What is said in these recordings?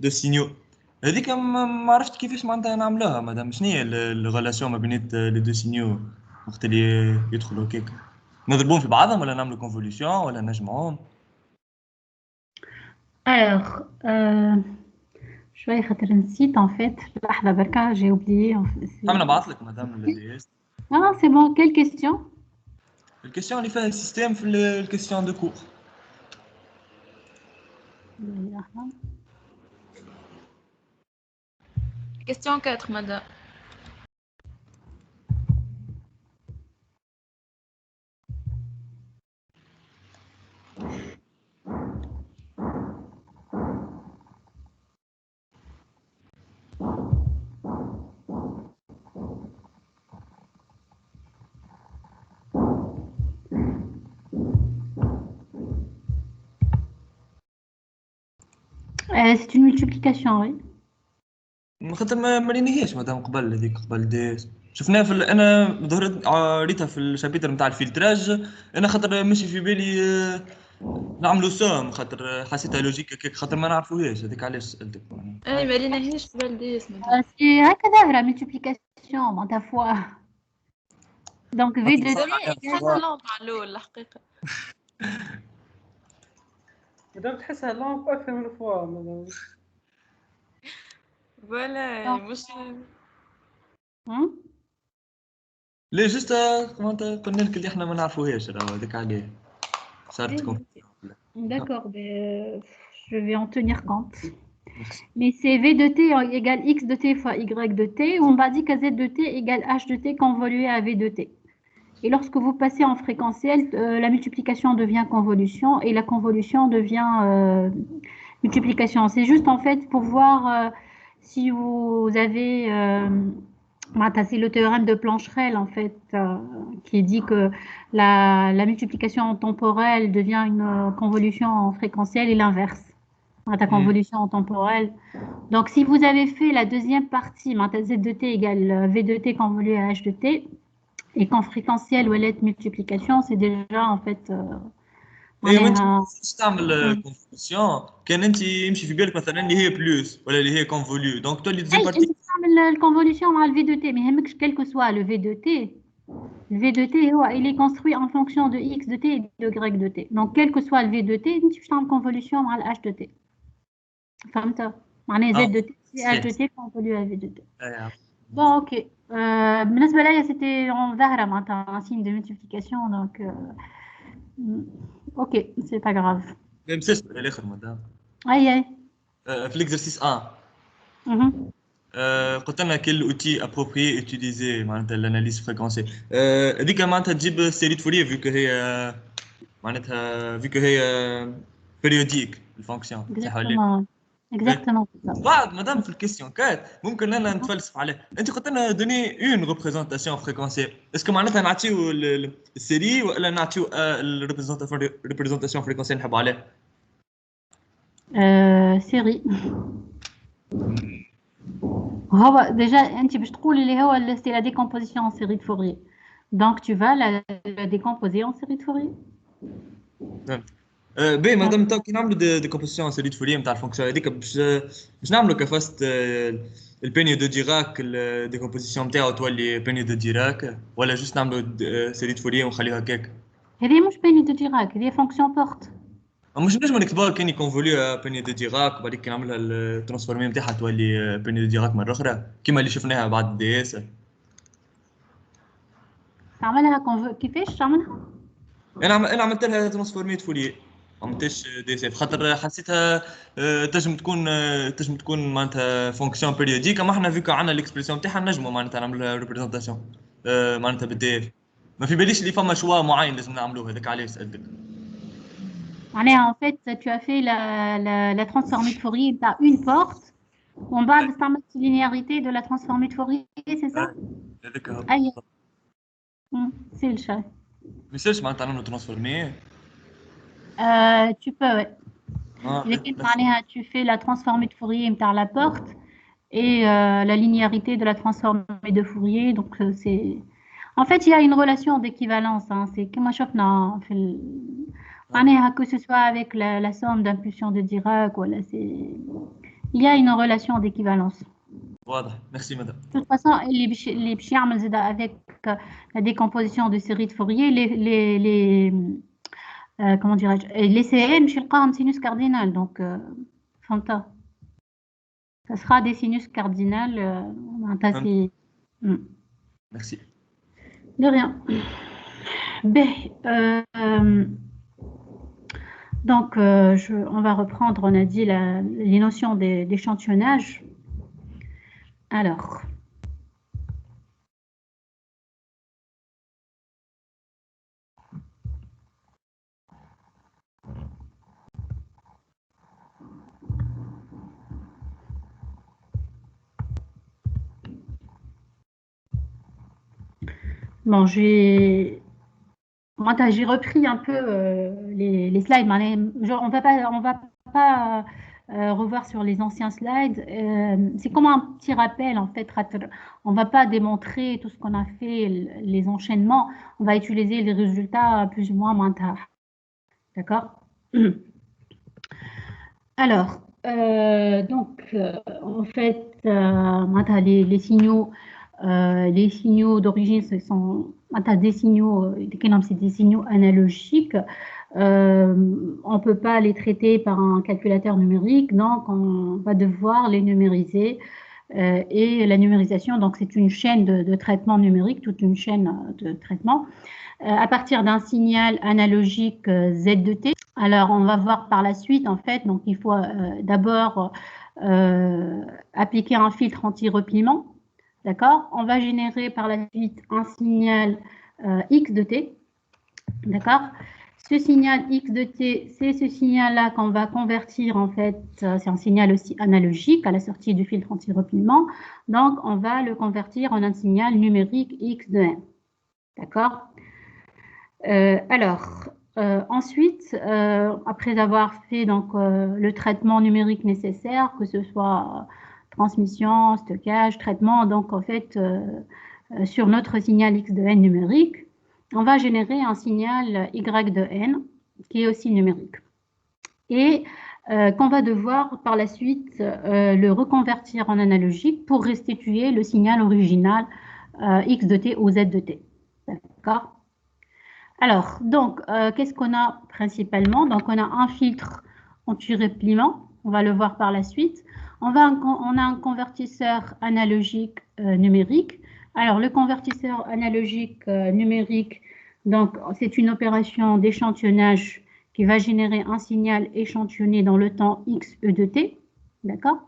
دو سينيو. هذيك ما عرفت كيفاش معناتها نعملوها مدام، شنو هي الريلاسيون ما بين لي دو سينيو وقت اللي يدخلوا هكاك؟ نضربوهم في بعضهم ولا نعملوا كونفوليوشن ولا نجمعهم؟ Alors, شوية خاطر نسيت en fait. لحظة بركة j'ai oublié en fait. حنا نبعث لك مدام الدي اس. Ah c'est bon, quelle question? الكيستيون اللي فيها السيستم في الكيستيون دو كور. Question 4, madame. C'est une multiplication, oui. خاطر ما رينيهاش مدام قبل هذيك قبل دي اس شفناها انا ظهرت ريتها في الشابيتر نتاع الفلتراج. انا خاطر ماشي في بالي نعملوا سوم خاطر حسيتها لوجيك هكاك خاطر ما نعرفوهاش هذيك علاش سالتك. اي ما ليناهاش قبل ديس مدام. C'est هكذا la multiplication dans ta foi. Donc V de T حاسه لون معلول الحقيقه. مادام تحسها لامب اكثر من فوا مادام. فوالا مش ليه جوست معناتها قلنا لك اللي احنا ما نعرفوهاش راهو هذاك عليه صارت كونفيوجن. D'accord, je vais en tenir compte. Mais c'est V de T égale X de T fois Y de T. On va dire que Z de T égale H de T convolué à V de T. Et lorsque vous passez en fréquentiel, la multiplication devient convolution et la convolution devient multiplication. C'est juste en fait pour voir si vous avez... c'est le théorème de Plancherel en fait qui dit que la multiplication temporelle devient une convolution en fréquentielle et l'inverse. La convolution temporelle. Donc si vous avez fait la deuxième partie, Z de t égale V de t convolué à H de t, et qu'en fréquentiel ou lettre multiplication, c'est déjà en fait ايوه انت تستعمل كونفوليوشن كان انت يمشي في بالك مثلا اللي هي بلوس ولا اللي هي كونفوليو دونك تولي ديزيام بارتي. انت تستعمل الكونفوليوشن مع الفي دو تي ما يهمكش quel que soit le V de t. Le V de t il est construit en fonction de X de t et de Y de t. Donc quel que soit le V de t انت باش تعمل convolution مع ال H de t. فهمت؟ معناها Z de t c'est H de t convolué à V de t. Bon ok. بالنسبة ليا c'était en ظاهرة معناتها un signe de multiplication donc ok c'est pas grave. ما مساش بالاخر مدام. اي في l'exercice 1 قلت لنا كل اوتي ابروبريي اوتيليزي معناتها الاناليز فريكونسي هذيك معناتها تجيب سيري فوريه فيكو هي معناتها فيكو هي بيريوديك الفونكسيون صح ولا؟ Exactement. بعد مادام في الكيستيون 4 ممكن انا نتفلسف عليه. انت قلت لنا دوني اون ريبريزونطاسيون فريكونسيال اسكو معناتها نعطيو السيري ولا نعطيو الريبريزونطاسيون فريكونسيال نحبوا عليه؟ سيري. هو ديجا انت باش تقول اللي هو سي لا ديكومبوزيسيون en série de Fourier. Donc tu vas la décomposer en série de Fourier. بي مادام كي نعملوا ديكومبوزيسيون سيري دو فوريه نتاع الفونكسيون هذيك باش نعملوا كفاست البينيو دو ديراك الديكومبوزيسيون نتاعو تولي بينيو دو ديراك ولا جوست نعملوا سيري دو فوريه ونخليوها هكاك؟ هذه مش بينيو دو ديراك هذه فونكسيون بورت. مش نجم نكتبوها كاني كونفوليو بينيو دو ديراك وبعد كي نعملها الترانسفورمي نتاعها تولي بينيو دو ديراك مره اخرى كيما اللي شفناها بعد الدي اس. تعملها كيفاش تعملها؟ انا عملت لها ترانسفورمي فوريه عملتش دي سي خاطر حسيتها تنجم تكون معناتها فونكسيون بيريوديك اما احنا فيكو عندنا الاكسبريسيون نتاعها نجموا معناتها نعملوا ريبريزونطاسيون معناتها بالدي اف. ما في باليش اللي فما شوا معين لازم نعملوه هذاك علاش سالتك. معناها en fait tu as fait la transformée de Fourier par une porte ومن بعد استعملت linéarité de la transformée de Fourier c'est ça؟ هذاك هو. اي سي الشاي. ميسالش معناتها نعملوا ترانسفورمي. Tu peux ouais. لكن معناها tu fais la transformée de Fourier نتاع la porte et la linéarité de la transformée de Fourier donc c'est en fait il y a une relation d'équivalence hein. C'est كما شفنا في معناها que ce soit avec la somme d'impulsion de Dirac voilà il y a une relation d'équivalence. واضح. Merci madame. De toute façon, les chiarmes avec la décomposition de séries de Fourier, comment dirais-je, les CN, je un sinus cardinal, donc, fanta. Ça sera des sinus cardinales. Merci. De rien. Ben, donc, on va reprendre, on a dit les notions d'échantillonnage. Alors, bon, j'ai repris un peu les slides. On va pas revoir sur les anciens slides. C'est comme un petit rappel, en fait. On ne va pas démontrer tout ce qu'on a fait, les enchaînements. On va utiliser les résultats plus ou moins tard. D'accord? Alors, donc, en fait, les signaux d'origine, ce sont des signaux analogiques. On ne peut pas les traiter par un calculateur numérique, donc on va devoir les numériser. Et la numérisation, donc c'est une chaîne de traitement numérique, toute une chaîne de traitement, à partir d'un signal analogique Z de T. Alors, on va voir par la suite, en fait, donc il faut d'abord appliquer un filtre anti-repliement. D'accord? On va générer par la suite un signal X de T. D'accord? Ce signal X de T, c'est ce signal-là qu'on va convertir, en fait, c'est un signal aussi analogique à la sortie du filtre anti-repliement. Donc, on va le convertir en un signal numérique X de N. D'accord? Ensuite, après avoir fait donc, le traitement numérique nécessaire, que ce soit transmission, stockage, traitement, donc en fait, sur notre signal X de N numérique, on va générer un signal Y de N qui est aussi numérique. Et qu'on va devoir par la suite le reconvertir en analogique pour restituer le signal original X de T ou Z de T. D'accord? Alors, donc, qu'est-ce qu'on a principalement? Donc, on a un filtre anti-repliement, on va le voir par la suite. On a un convertisseur analogique numérique. Alors, le convertisseur analogique numérique, donc, c'est une opération d'échantillonnage qui va générer un signal échantillonné dans le temps X, E de T, d'accord?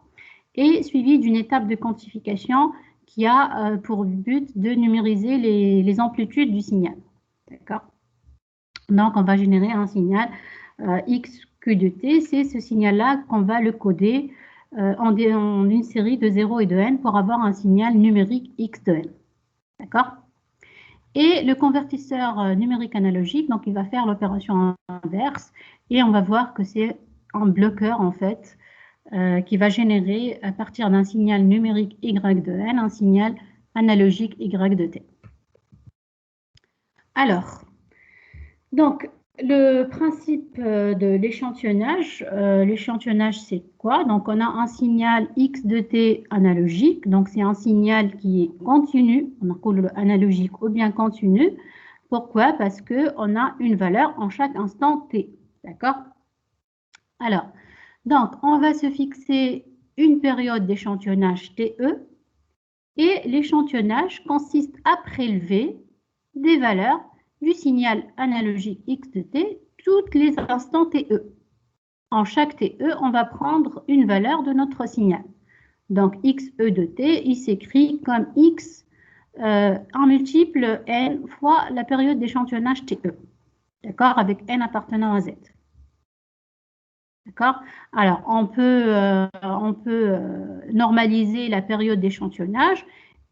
Et suivi d'une étape de quantification qui a pour but de numériser les amplitudes du signal, d'accord? Donc, on va générer un signal XQ de T. C'est ce signal-là qu'on va le coder en une série de 0 et de N pour avoir un signal numérique X de N. D'accord? Et le convertisseur numérique analogique, donc il va faire l'opération inverse et on va voir que c'est un bloqueur, en fait, qui va générer à partir d'un signal numérique Y de N un signal analogique Y de T. Alors, donc, le principe de l'échantillonnage, c'est quoi? Donc, on a un signal X de T analogique. Donc, c'est un signal qui est continu. On appelle analogique ou bien continu. Pourquoi? Parce qu'on a une valeur en chaque instant T. D'accord? Alors, donc, on va se fixer une période d'échantillonnage TE. Et l'échantillonnage consiste à prélever des valeurs du signal analogique X de T toutes les instants TE. En chaque TE, on va prendre une valeur de notre signal. Donc, XE de T, il s'écrit comme X en multiple N fois la période d'échantillonnage TE. D'accord? Avec N appartenant à Z. D'accord? Alors, on peut normaliser la période d'échantillonnage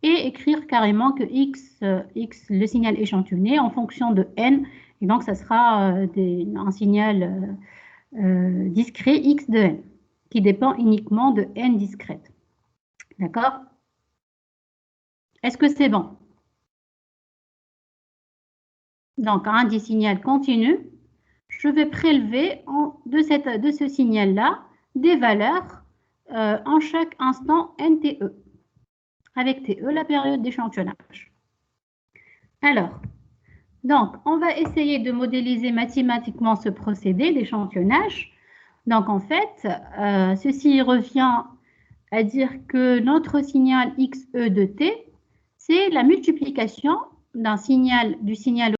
et écrire carrément que X, le signal échantillonné, en fonction de N, et donc ça sera un signal discret X de N, qui dépend uniquement de N discrète. D'accord? Est-ce que c'est bon? Donc, un des signaux continu, je vais prélever de ce signal-là des valeurs en chaque instant NTE, avec TE, la période d'échantillonnage. Alors, donc, on va essayer de modéliser mathématiquement ce procédé d'échantillonnage. Donc, en fait, ceci revient à dire que notre signal XE de T, c'est la multiplication du signal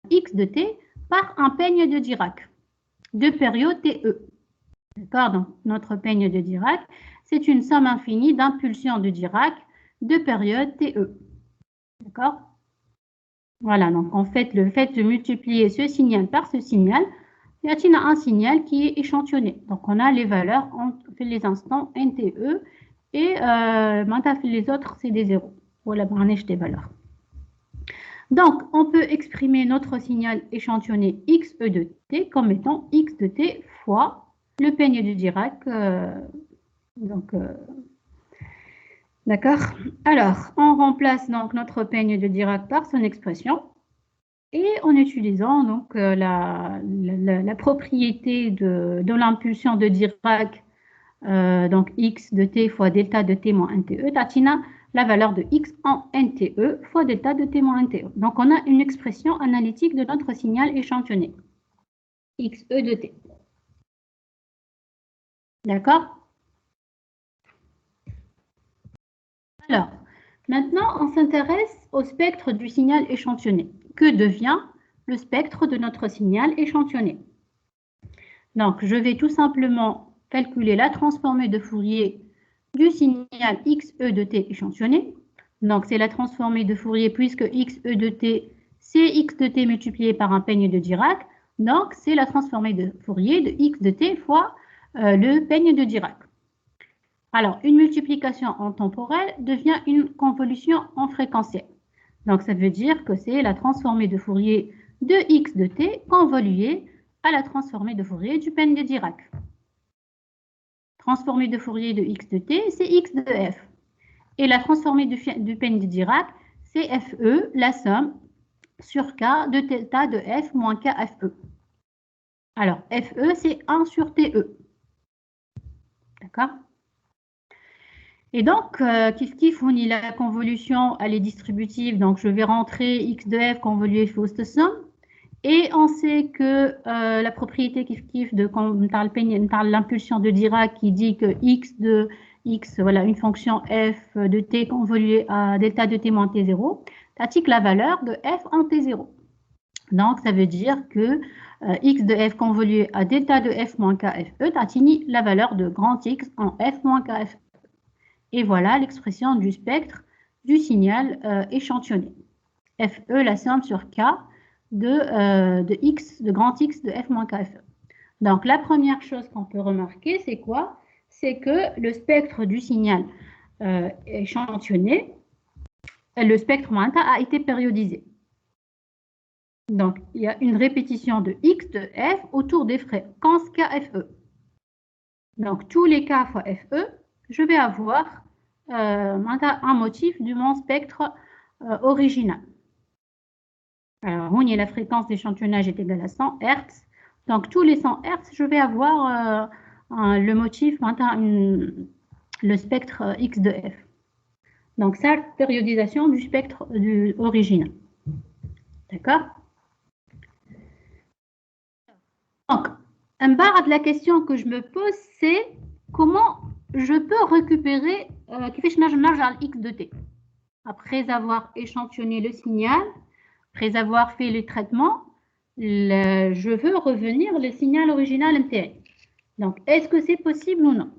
X de T par un peigne de Dirac de période TE. D'accord? Donc, notre peigne de Dirac, c'est une somme infinie d'impulsions de Dirac de période TE. D'accord? Voilà, donc en fait, le fait de multiplier ce signal par ce signal, il y a un signal qui est échantillonné. Donc, on a les valeurs, on fait les instants NTE et les autres, c'est des zéros. Voilà, on des valeurs. Donc, on peut exprimer notre signal échantillonné XE de T comme étant X de T fois le peigne de Dirac. D'accord? Alors, on remplace donc notre peigne de Dirac par son expression et en utilisant donc la propriété de l'impulsion de Dirac, donc X de T fois delta de T moins NTE, tatina la valeur de X en NTE fois delta de T moins NTE. Donc, on a une expression analytique de notre signal échantillonné, XE de T. D'accord? Alors, maintenant, on s'intéresse au spectre du signal échantillonné. Que devient le spectre de notre signal échantillonné? Donc, je vais tout simplement calculer la transformée de Fourier du signal XE de T échantillonné. Donc, c'est la transformée de Fourier puisque XE de T, c'est X de T multiplié par un peigne de Dirac. Donc, c'est la transformée de Fourier de X de T fois le peigne de Dirac. Alors, une multiplication en temporel devient une convolution en fréquentiel. Donc, ça veut dire que c'est la transformée de Fourier de X de T convoluée à la transformée de Fourier du peigne de Dirac. Transformée de Fourier de X de T, c'est X de F. Et la transformée du peigne de Dirac, c'est FE, la somme sur K de delta de F moins KFE. Alors, FE, c'est 1 sur TE. D'accord? Et donc, kiff, on y la convolution, elle est distributive. Donc, je vais rentrer X de F convolué fausse somme. Et on sait que la propriété kiff de l'impulsion de Dirac qui dit que X de X, voilà, une fonction F de T convoluée à delta de T moins T0, t'attique la valeur de F en T0. Donc, ça veut dire que X de F convolué à delta de F moins KFE, t'attique la valeur de grand X en F moins KFE. Et voilà l'expression du spectre du signal échantillonné. FE, la somme sur K de X, de grand X de F moins KFE. Donc, la première chose qu'on peut remarquer, c'est quoi? C'est que le spectre du signal échantillonné, le spectre moins K a été périodisé. Donc, il y a une répétition de X de F autour des fréquences KFE. Donc, tous les K fois FE, je vais avoir un motif de mon spectre original. Alors, on y est, la fréquence d'échantillonnage est égale à 100 Hz. Donc, tous les 100 Hz, je vais avoir le motif, le spectre X de F. Donc, ça, périodisation du spectre original. D'accord? Donc, un barre de la question que je me pose, c'est comment je peux récupérer X de T après avoir échantillonné le signal, après avoir fait le traitement, je veux revenir le signal original MTL. Donc, est-ce que c'est possible ou non?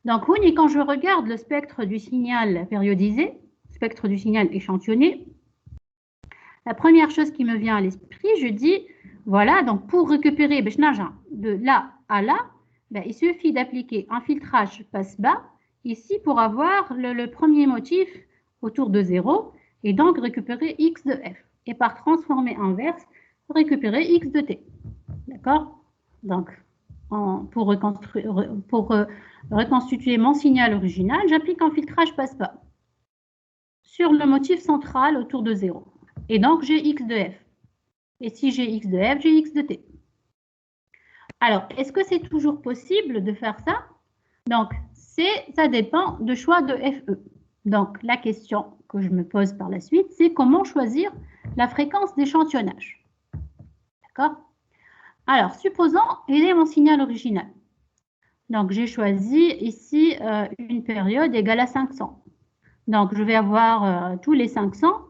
Donc, quand je regarde le spectre du signal périodisé, spectre du signal échantillonné, la première chose qui me vient à l'esprit, je dis, voilà, donc pour récupérer de là à là, il suffit d'appliquer un filtrage passe-bas ici pour avoir le premier motif autour de 0 et donc récupérer X de F. Et par transformée inverse, récupérer X de T. D'accord? Donc, pour reconstituer mon signal original, j'applique un filtrage passe-bas sur le motif central autour de 0. Et donc, j'ai X de F. Et si j'ai X de F, j'ai X de T. Alors, est-ce que c'est toujours possible de faire ça? Donc, ça dépend du choix de FE. Donc, la question que je me pose par la suite, c'est comment choisir la fréquence d'échantillonnage. D'accord? Alors, supposons, il est mon signal original. Donc, j'ai choisi ici une période égale à 500. Donc, je vais avoir tous les 500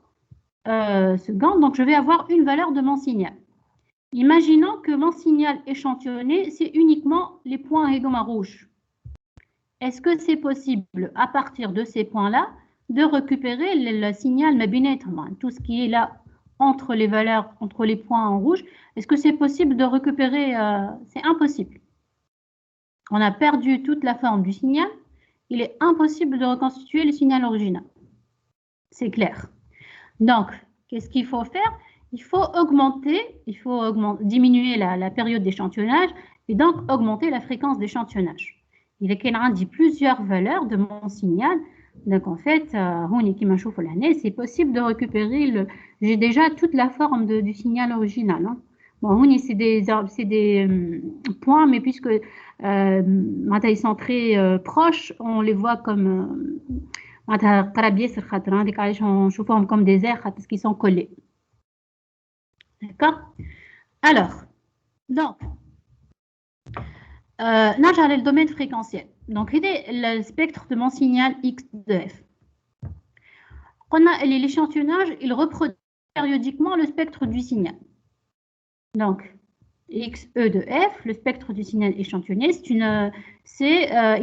secondes. Donc, je vais avoir une valeur de mon signal. Imaginons que mon signal échantillonné, c'est uniquement les points égaux à rouge. Est-ce que c'est possible, à partir de ces points-là, de récupérer le signal mabinettement, tout ce qui est là entre les valeurs, entre les points en rouge? Est-ce que c'est possible de récupérer? C'est impossible. On a perdu toute la forme du signal. Il est impossible de reconstituer le signal original. C'est clair. Donc, qu'est-ce qu'il faut faire? Il faut diminuer la période d'échantillonnage et donc augmenter la fréquence d'échantillonnage. Il y a plusieurs valeurs de mon signal. Donc, en fait, c'est possible de récupérer j'ai déjà toute la forme du signal original. Hein. Bon, c'est des points, mais puisque ils sont très proches, on les voit comme comme des airs parce qu'ils sont collés. D'accord? Alors, donc, نرجع le domaine fréquentiel. Donc, le spectre de mon signal X de F. On a l'échantillonnage, il reproduit périodiquement le spectre du signal. Donc, XE de F, le spectre du signal échantillonné,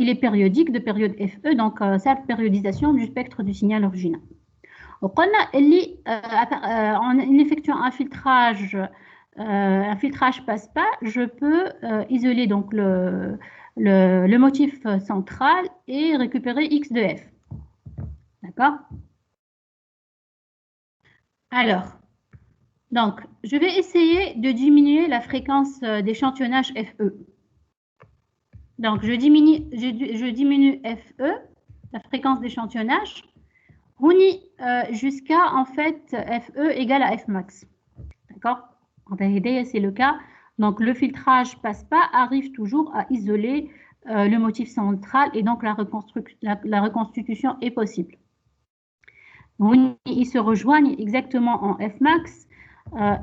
il est périodique de période FE, donc c'est la périodisation du spectre du signal original. Donc, en effectuant un filtrage passe-pas, je peux isoler donc le motif central et récupérer X de F. D'accord? Alors, donc, je vais essayer de diminuer la fréquence d'échantillonnage FE. Donc, je diminue FE, la fréquence d'échantillonnage, jusqu'à, en fait, FE égale à Fmax. D'accord? C'est le cas. Donc, le filtrage passe-pas arrive toujours à isoler le motif central et donc la reconstitution est possible. Ils se rejoignent exactement en Fmax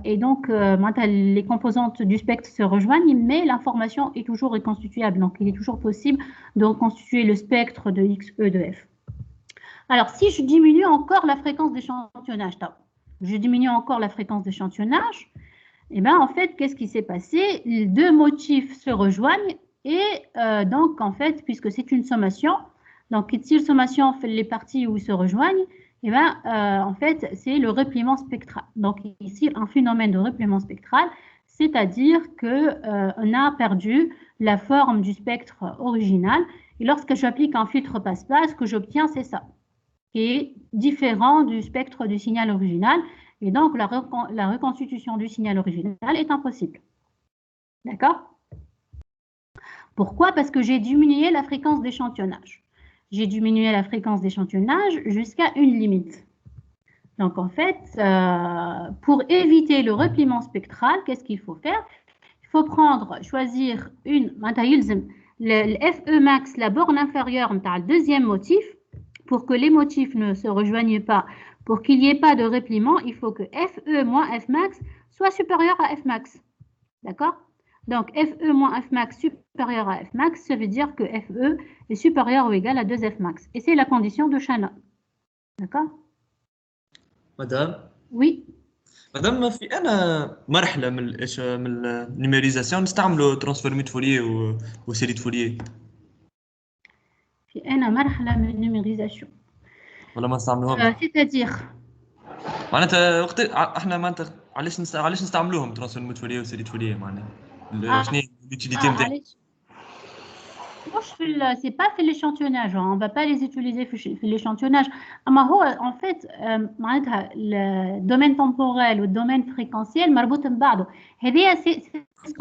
et donc les composantes du spectre se rejoignent, mais l'information est toujours reconstituable. Donc, il est toujours possible de reconstituer le spectre de XE de F. Alors, si je diminue encore la fréquence d'échantillonnage, et bien, en fait, qu'est-ce qui s'est passé? Les deux motifs se rejoignent et donc, en fait, puisque c'est une sommation, donc si la sommation fait les parties où ils se rejoignent, et bien, en fait, c'est le repliement spectral. Donc, ici, un phénomène de repliement spectral, c'est-à-dire qu'on a perdu la forme du spectre original. Et lorsque j'applique un filtre passe-pas, ce que j'obtiens, c'est ça, qui est différent du spectre du signal original. Et donc, la reconstitution du signal original est impossible. D'accord? Pourquoi? Parce que j'ai diminué la fréquence d'échantillonnage. J'ai diminué la fréquence d'échantillonnage jusqu'à une limite. Donc, en fait, pour éviter le repliement spectral, qu'est-ce qu'il faut faire? Il faut choisir le FE max, la borne inférieure le deuxième motif, pour que les motifs ne se rejoignent pas. Pour qu'il n'y ait pas de repliement, il faut que FE moins Fmax soit supérieur à Fmax. D'accord? Donc, FE moins Fmax supérieur à Fmax, ça veut dire que FE est supérieur ou égal à 2 Fmax. Et c'est la condition de Shannon. D'accord? Madame? Oui. Madame, في أنا مرحلة من النيميريزاسيون نستعملوا ترانسفورميت فوريه وسيري فوريه. في أنا مرحلة من النيميريزاسيون. ولا ما نستعملوهمش؟ c'est-à-dire معناتها وقت احنا معناتها علاش نستعملوهم ترانسفورميت فوريه وسيري فوريه معناها شنو l'utilité نتاعهم؟ C'est pas fait l'échantillonnage, on ne va pas les utiliser fait l'échantillonnage. En fait, le domaine temporel ou le domaine fréquentiel, c'est ce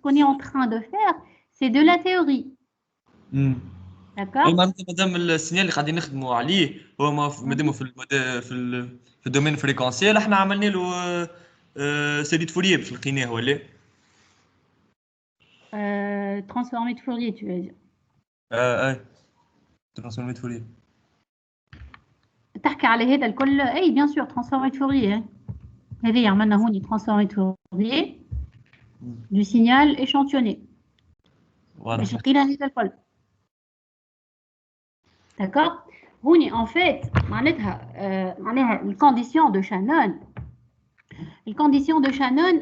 qu'on est en train de faire, c'est de la théorie. D'accord? مادام السينيال اللي قاعدين نخدموا عليه هو مادام في الدومين فريكونسيال احنا عملنا له سيري فوريه باش لقيناه ولا Transformé de Fourier, tu veux dire. اي ترانسفورمي de Fourier. تحكي على هذا الكل اي بيان سور ترانسفورمي de Fourier. هذه عملنا هوني ترانسفورمي de Fourier du signal échantillonné. باش لقينا هذا الكل. D'accord. هوني en fait معناتها الكونديسيون دو شانون. Les conditions de Shannon,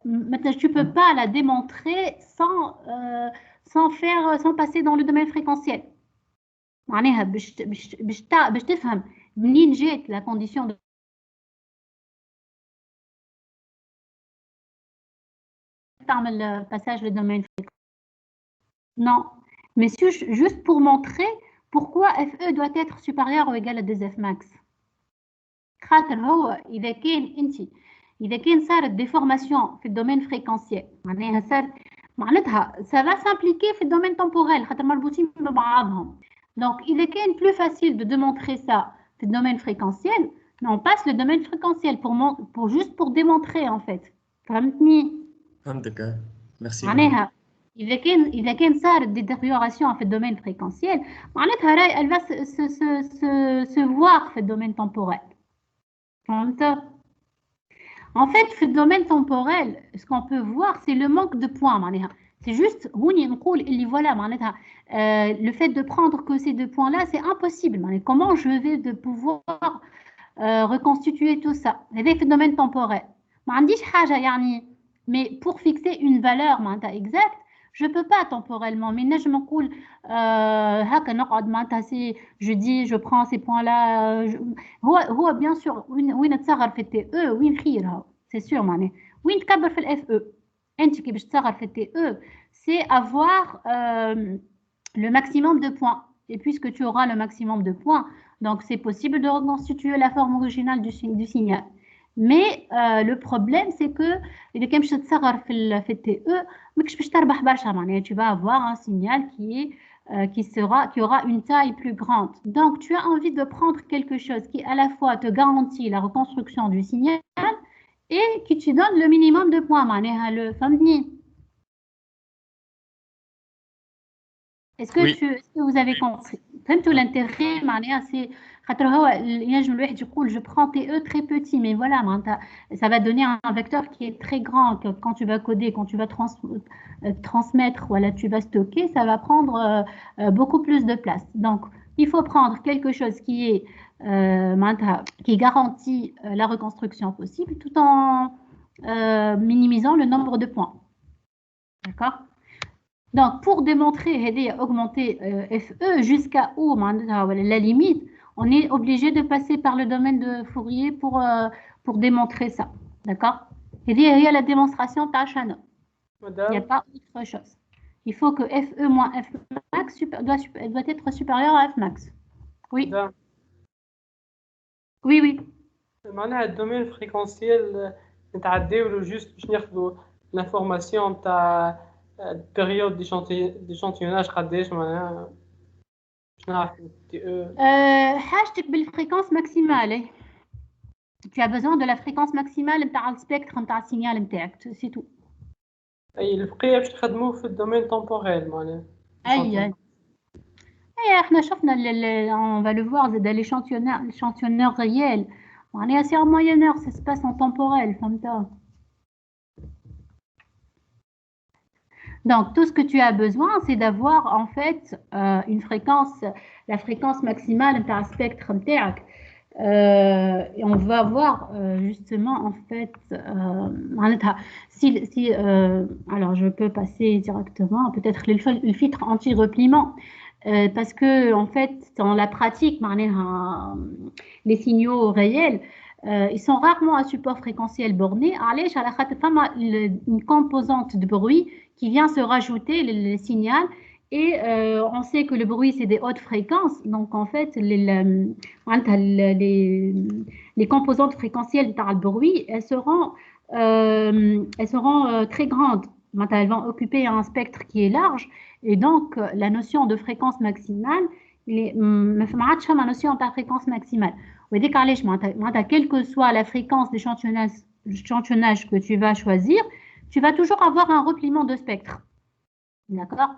maintenant tu peux pas la démontrer sans passer dans le domaine fréquentiel. معناها باش تفهم منين جات la condition de تعمل passage le domaine fréquentiel. Non, mais juste pour montrer pourquoi FE doit être supérieur ou égal à 2F max. خاطر هو إذا كان صارت ديفورماسيون في الدومين فريكونسيال معناها معناتها ça va s'impliquer في الدومين temporel خاطر مربوطين ببعضهم. Donc إذا كان plus facile de démontrer ça في الدومين فريكونسيال on passe le domaine fréquentiel juste pour démontrer en fait. فهمتني؟ فهمتك. ميرسي. معناها إذا كان صارت détérioration في الدومين فريكونسيال معناتها راهي elle va se voir في الدومين temporel. En fait, في le domaine temporel, ce qu'on peut voir, c'est le manque de points. C'est juste, voilà, le fait de prendre que ces deux points-là, c'est impossible. Comment je vais de pouvoir reconstituer tout ça? C'est le domaine temporel. Mais pour fixer une valeur exacte, je ne peux pas temporellement. Mais je me coule, je dis, je prends ces points-là. هو bien sûr, وين تصغر في TE, وين خيرها, c'est sûr, وين تكبر في FE. أنت كي باش تصغر في TE, c'est avoir le maximum de points. Et puisque tu auras le maximum de points, donc c'est possible de reconstituer la forme originale du signal. Mais le problème, c'est que إذا كان باش تصغر في TE, ماكش باش تربح برشا tu vas avoir un signal qui aura une taille plus grande. Donc tu as envie de prendre quelque chose qui à la fois te garantit la reconstruction du signal et qui te donne le minimum de points. فهمتني؟ Est-ce que vous avez compris? فهمتوا l'intérêt c'est خاطر هو ينجم الواحد يقول je prends TE très petit mais voilà ça va donner un vecteur qui est très grand que quand tu vas coder, quand tu vas transmettre, voilà, tu vas stocker, ça va prendre beaucoup plus de place. Donc il faut prendre quelque chose qui garantit la reconstruction possible tout en minimisant le nombre de points. D'accord? Donc pour démontrer augmenter FE jusqu'à où la limite, on est obligé de passer par le domaine de Fourier pour démontrer ça. D'accord? Il y a la démonstration de Shannon. Il n'y a pas autre chose. Il faut que FE moins F max doit être supérieur à F max. Oui. Oui. معناها الدومين فريكونسيال نتعداولو جوست باش ناخذوا لانفورماسيون تاع البيريود ديشانتيوناج قداش معناها باش نعرف حاجتك بالفريكونس ماكسيمال. Tu as besoin de la fréquence maximale نتاع السبيكتر نتاع السينيال نتاعك, c'est tout. اي البقيه باش تخدموه في الدومين temporel معناها. اي احنا شفنا on va le voir زاد l'échantillonneur réel معناها c'est en moyenneur, ça se passe en temporel, فهمت. Donc tout ce que tu as besoin, c'est d'avoir en fait une fréquence, la fréquence maximale نتاع السبيكتر نتاعك. Et on va voir justement en fait alors je peux passer directement peut-être le filtre anti-repliement parce que en fait dans la pratique les signaux réels ils sont rarement à support fréquentiel borné. علاش على خاطر فما une composante de bruit qui vient se rajouter le signal. Et on sait que le bruit, c'est des hautes fréquences. Donc, en fait, les composantes fréquentielles de le bruit, elles seront très grandes. Elles vont occuper un spectre qui est large. Et donc, la notion de fréquence maximale, la notion de fréquence maximale. Quelle que soit la fréquence d'échantillonnage que tu vas choisir, tu vas toujours avoir un repliement de spectre. D'accord?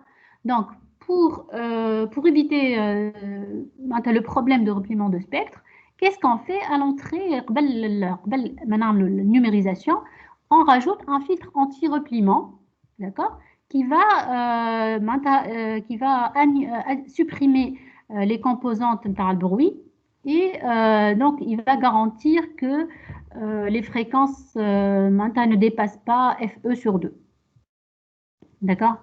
Donc, pour éviter le problème de repliement de spectre, qu'est-ce qu'on fait à l'entrée, maintenant la numérisation, on rajoute un filtre anti-repliement, d'accord, qui va supprimer les composantes par le bruit et donc il va garantir que les fréquences ne dépassent pas FE sur 2. D'accord?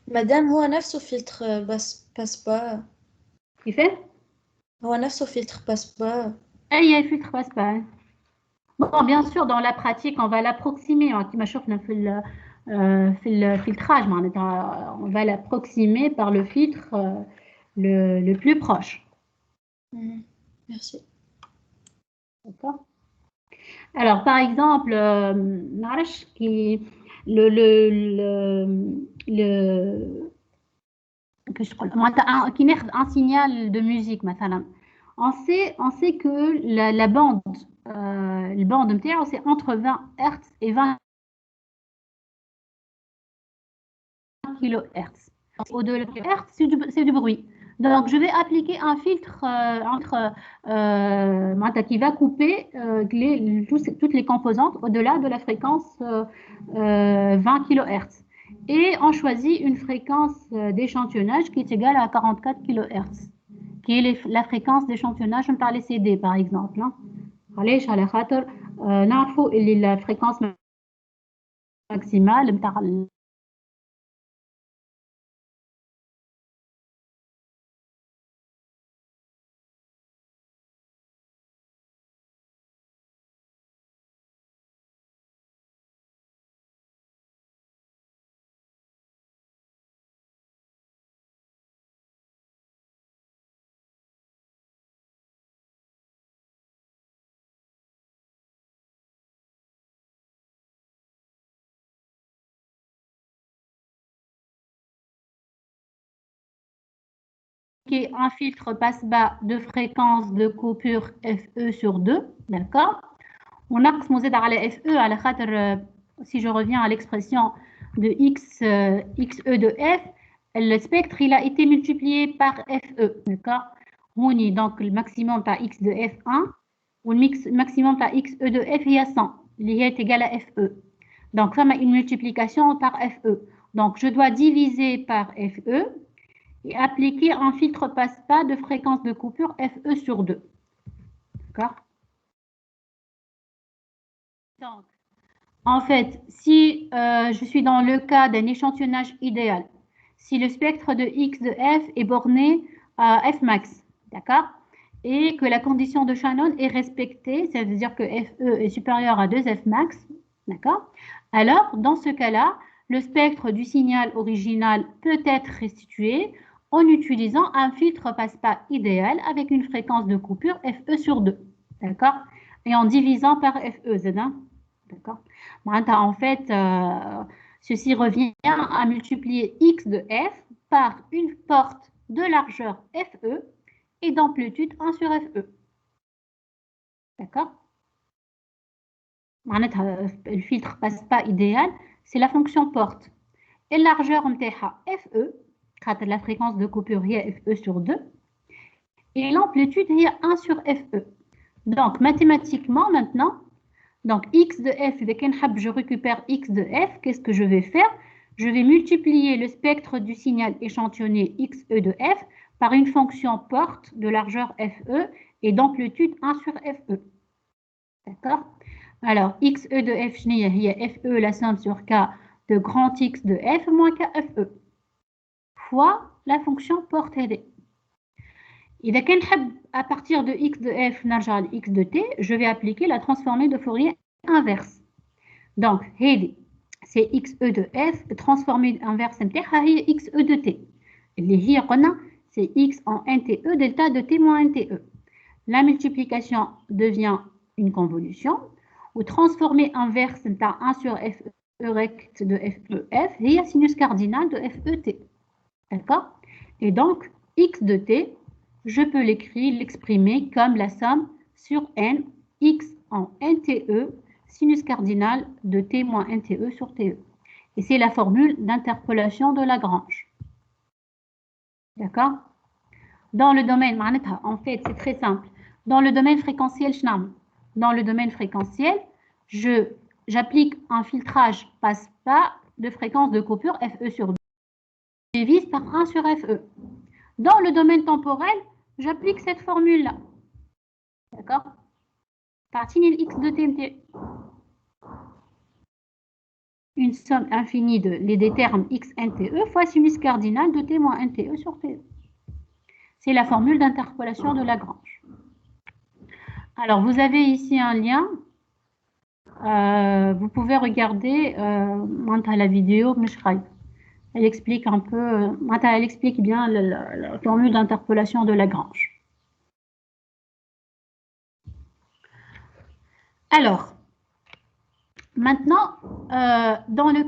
مدام هو نفسه فلتر بس با كيف؟ هو نفسه فلتر بس با أي filtre passe pas. Bon, bien sûr, dans la pratique, on va l'approximer. في الفلtrage, on va l'approximer par le filtre le plus proche. Merci. D'accord. Alors, par exemple, un signal de musique, مثلا. On sait que la bande, le bande c'est entre 20 Hz et 20 kHz. Au-delà de Hz, c'est du bruit. Donc, je vais appliquer un filtre qui va couper toutes les composantes au-delà de la fréquence 20 kHz. Et on choisit une fréquence d'échantillonnage qui est égale à 44 kHz, qui est la fréquence d'échantillonnage par les CD, par exemple. Allez, la fréquence maximale un filtre passe-bas de fréquence de coupure FE sur 2, d'accord. On a FE à la si je reviens à l'expression de XE de F, le spectre il a été multiplié par FE, d'accord. On y donc le maximum par X de F1 ou le maximum par XE de F il y a 100, il est égal à FE. Donc ça m'a une multiplication par FE. Donc je dois diviser par FE et appliquer un filtre passe-pas de fréquence de coupure FE sur 2. D'accord? Donc, en fait, si je suis dans le cas d'un échantillonnage idéal, si le spectre de X de F est borné à Fmax, d'accord? Et que la condition de Shannon est respectée, c'est-à-dire que FE est supérieur à 2 Fmax, d'accord? Alors, dans ce cas-là, le spectre du signal original peut être restitué en utilisant un filtre passe-pas idéal avec une fréquence de coupure FE sur 2, d'accord? Et en divisant par FE, d'accord? En fait, ceci revient à multiplier X de F par une porte de largeur FE et d'amplitude 1 sur FE. D'accord? Le filtre passe-pas idéal, c'est la fonction porte. Et la largeur FE, la fréquence de coupure est FE sur 2, et l'amplitude est 1 sur FE. Donc, mathématiquement, maintenant, donc X de F, je récupère X de F, qu'est-ce que je vais faire? Je vais multiplier le spectre du signal échantillonné XE de F par une fonction porte de largeur FE et d'amplitude 1 sur FE. D'accord? Alors, XE de F, FE, la somme sur K de grand X de F moins KFE, fois la fonction porte AD. Et à partir de X de F, X de T, je vais appliquer la transformée de Fourier inverse. Donc, c'est XE de F, transformée inverse XE de T. C'est X en NTE, delta de T moins NTE. La multiplication devient une convolution, ou transformée inverse 1 sur FE rect de FEF, et sinus cardinal de FET. D'accord? Et donc, X de T, je peux l'exprimer comme la somme sur N, X en NTE, sinus cardinal de T moins NTE sur TE. Et c'est la formule d'interpolation de Lagrange. D'accord? Dans le domaine, en fait, c'est très simple. Dans le domaine fréquentiel, dans le domaine fréquentiel, j'applique un filtrage passe-pas de fréquence de coupure FE sur 2, divise par 1 sur FE. Dans le domaine temporel, j'applique cette formule-là. D'accord? Partie X de TMT. Une somme infinie des termes X NTE fois sinus cardinal de T moins NTE sur TE. C'est la formule d'interpolation de Lagrange. Alors, vous avez ici un lien. Vous pouvez regarder la vidéo, elle explique un peu, elle explique bien la formule d'interpolation de Lagrange. Alors, maintenant, dans le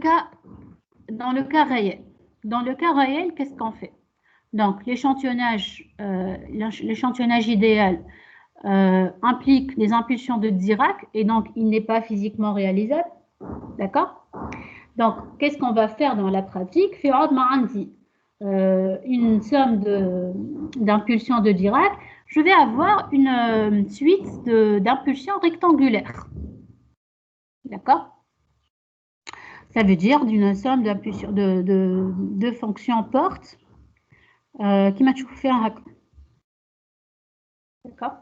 cas réel, qu'est-ce qu'on fait? Donc, l'échantillonnage idéal implique les impulsions de Dirac et donc il n'est pas physiquement réalisable. D'accord? Donc, qu'est-ce qu'on va faire dans la pratique? Une somme d'impulsions de Dirac, je vais avoir une suite d'impulsions rectangulaires. D'accord? Ça veut dire d'une somme d'impulsions de fonctions portes qui m'a fait un hack. D'accord?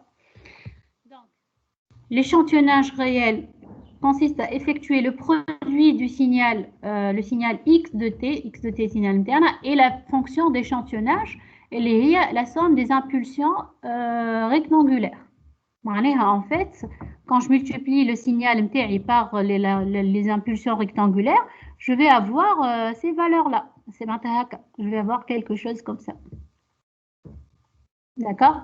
Donc, l'échantillonnage réel consiste à effectuer le produit du signal, le signal x de t signal interne, et la fonction d'échantillonnage, elle est la somme des impulsions rectangulaires. En fait, quand je multiplie le signal MTI par les impulsions rectangulaires, je vais avoir ces valeurs-là. Je vais avoir quelque chose comme ça. D'accord?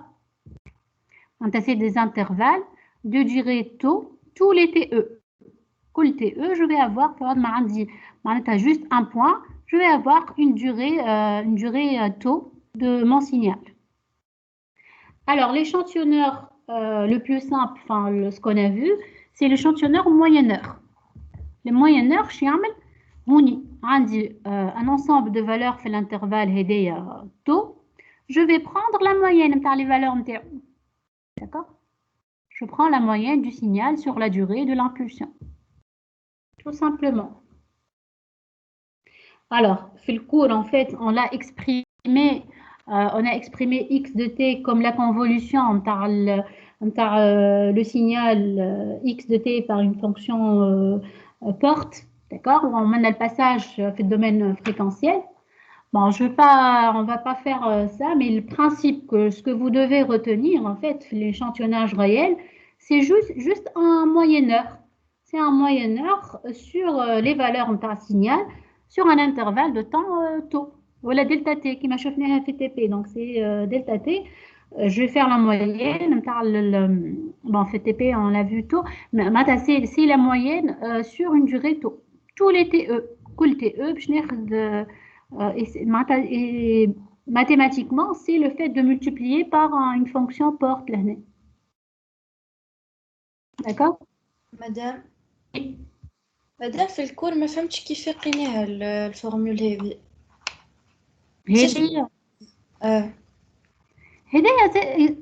C'est des intervalles de durée taux, tous les TE. Cool TE, je vais avoir, juste un point, je vais avoir une durée taux de mon signal. Alors, l'échantillonneur le plus simple, ce qu'on a vu, c'est l'échantillonneur moyenneur. Le moyenneur, un ensemble de valeurs fait l'intervalle taux. Je vais prendre la moyenne par les valeurs. D'accord? Je prends la moyenne du signal sur la durée de l'impulsion. Tout simplement. Alors, fait le cours, en fait, on a exprimé x de t comme la convolution le signal x de t par une fonction porte, d'accord? On mène le passage fait le domaine fréquentiel. Bon, on ne va pas faire ça, mais le principe ce que vous devez retenir, en fait, l'échantillonnage réel, c'est juste un moyenneur. C'est un moyenneur sur les valeurs de signal sur un intervalle de temps taux. Voilà delta t qui m'a chauffé à FTP. Donc, c'est delta t. Je vais faire la moyenne. Bon, FTP, on l'a vu tôt. Mais c'est la moyenne sur une durée taux. Tous les TE, cool TE, et mathématiquement, c'est le fait de multiplier par une fonction porte. D'accord? Madame, في الكور ما فهمتش كيف لقيناها الفورمول هذه. هذايا